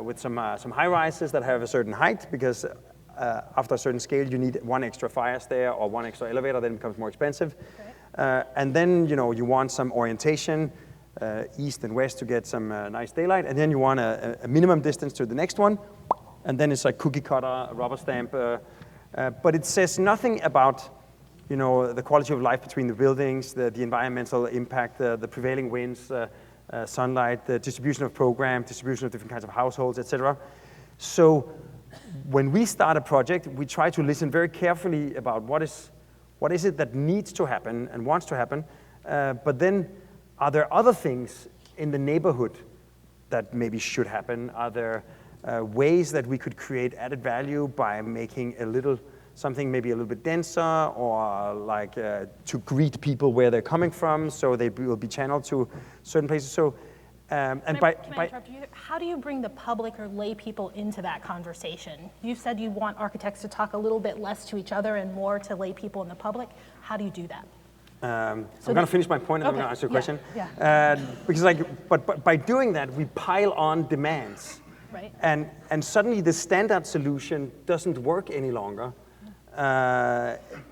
with some high-rises that have a certain height because after a certain scale, you need one extra fire stair or one extra elevator, then it becomes more expensive. Okay. And then, you want some orientation, east and west to get some nice daylight, and then you want a minimum distance to the next one, and then it's like cookie cutter, rubber stamp, but it says nothing about, the quality of life between the buildings, the environmental impact, the prevailing winds, sunlight, the distribution of program, distribution of different kinds of households, etc. So when we start a project, we try to listen very carefully about what is it that needs to happen and wants to happen, but then are there other things in the neighborhood that maybe should happen? Are there ways that we could create added value by making something maybe a little bit denser, or like to greet people where they're coming from so they will be channeled to certain places? So Can I interrupt you? How do you bring the public or lay people into that conversation? You said you want architects to talk a little bit less to each other and more to lay people in the public. How do you do that? I'm going to finish my point and then I'm going to answer your question. Yeah. Because but by doing that, we pile on demands. Right. And suddenly the standard solution doesn't work any longer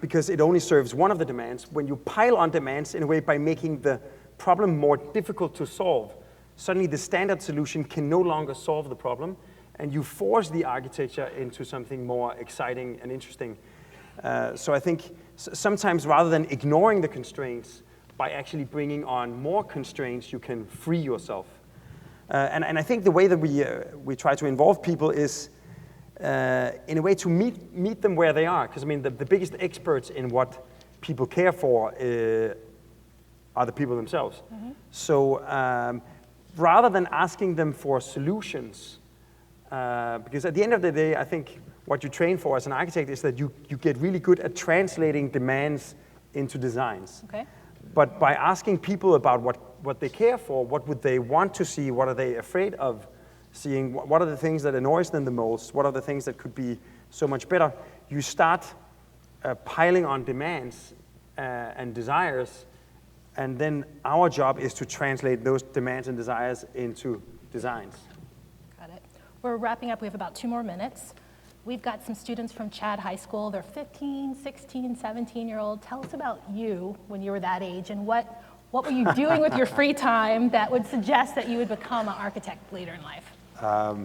because it only serves one of the demands. When you pile on demands in a way by making the problem more difficult to solve, suddenly the standard solution can no longer solve the problem, and you force the architecture into something more exciting and interesting. So I think sometimes rather than ignoring the constraints, by actually bringing on more constraints, you can free yourself. And I think the way that we try to involve people is in a way to meet them where they are. Because I mean, the biggest experts in what people care for are the people themselves. Mm-hmm. So rather than asking them for solutions, because at the end of the day, I think what you train for as an architect is that you get really good at translating demands into designs. Okay. But by asking people about what they care for, what would they want to see, what are they afraid of seeing, what are the things that annoys them the most, what are the things that could be so much better, you start piling on demands and desires, and then our job is to translate those demands and desires into designs. Got it. We're wrapping up. We have about 2 more minutes. We've got some students from Chad High School. They're 15, 16, 17-year-old. Tell us about you when you were that age, and what were you doing with your free time that would suggest that you would become an architect later in life? I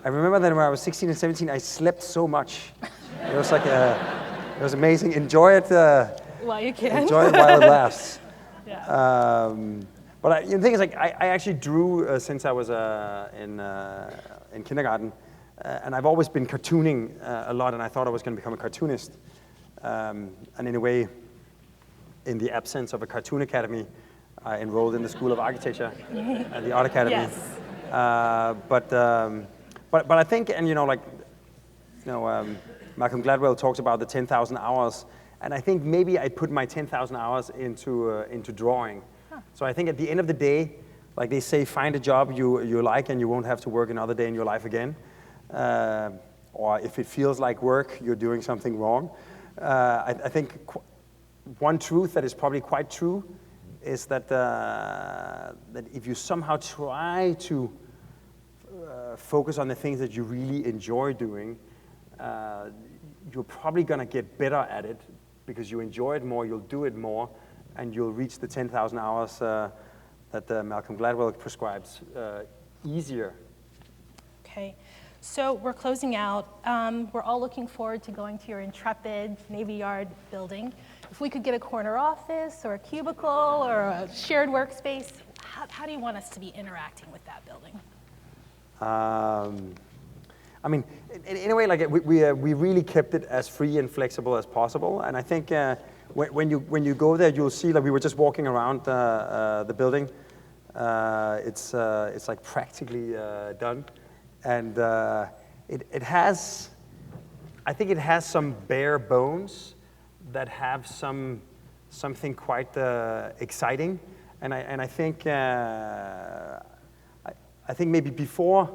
remember that when I was 16 and 17, I slept so much. It was like it was amazing. Enjoy it. While you can. Enjoy it while it lasts. Yeah. But the thing is, like, I actually drew since I was in kindergarten, and I've always been cartooning a lot, and I thought I was going to become a cartoonist. And in a way, in the absence of a cartoon academy, I enrolled in the School of Architecture at the Art Academy. Yes. But I think, and Malcolm Gladwell talks about the 10,000 hours, and I think maybe I put my 10,000 hours into drawing. Huh. So I think at the end of the day, like they say, find a job you like and you won't have to work another day in your life again. Or if it feels like work, you're doing something wrong. I think one truth that is probably quite true is that if you somehow try to focus on the things that you really enjoy doing, you're probably going to get better at it because you enjoy it more, you'll do it more, and you'll reach the 10,000 hours that Malcolm Gladwell prescribes easier. Okay. So we're closing out. We're all looking forward to going to your intrepid Navy Yard building. If we could get a corner office or a cubicle or a shared workspace, how do you want us to be interacting with that building? I mean, in a way, like we really kept it as free and flexible as possible. And I think when you go there, you'll see, like we were just walking around the building. It's like practically done. And it has, I think it has some bare bones that have something quite exciting. And I think maybe before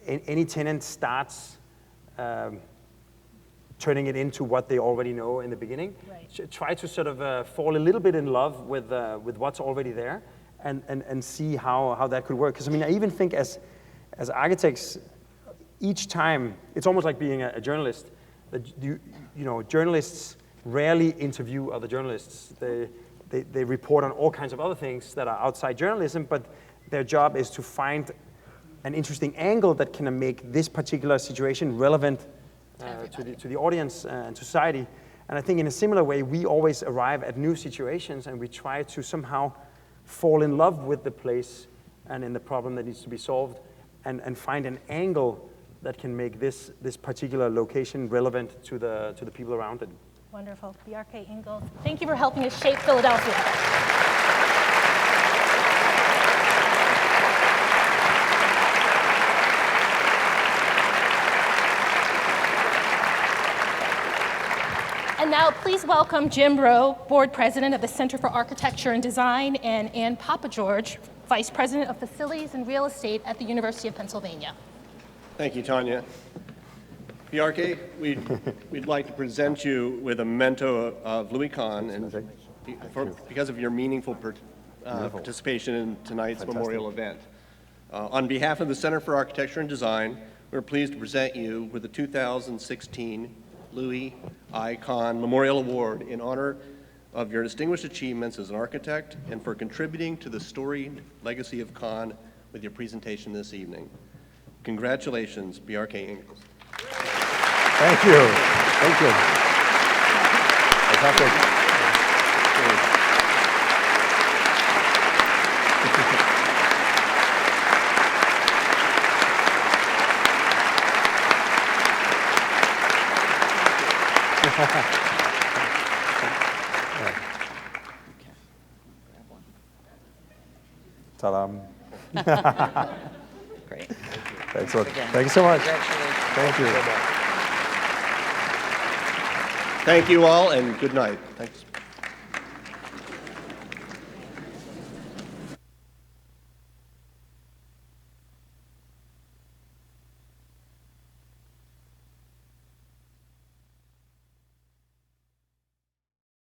any tenant starts turning it into what they already know in the beginning, right. Try to sort of fall a little bit in love with what's already there and see how that could work. Because I mean, I even think as architects, each time, it's almost like being a journalist. That you know, journalists rarely interview other journalists. They report on all kinds of other things that are outside journalism, but their job is to find an interesting angle that can make this particular situation relevant to the audience and society. And I think in a similar way, we always arrive at new situations and we try to somehow fall in love with the place and in the problem that needs to be solved. And find an angle that can make this particular location relevant to the people around it. Wonderful. Bjarke Ingels, thank you for helping us shape Philadelphia. And now please welcome Jim Rowe, Board President of the Center for Architecture and Design, and Ann Papageorge, Vice President of Facilities and Real Estate at the University of Pennsylvania. Thank you, Tanya. Bjarke, we'd like to present you with a memento of Louis Kahn, and because of your meaningful participation in tonight's memorial event. On behalf of the Center for Architecture and Design, we're pleased to present you with the 2016 Louis I. Kahn Memorial Award in honor of your distinguished achievements as an architect and for contributing to the storied legacy of Kahn with your presentation this evening. Congratulations, Bjarke Ingels. Thank you. Thank you. Fantastic. Ta-da. Great. Excellent. Thank you so much. Thank you. Thank you all, and good night. Thanks.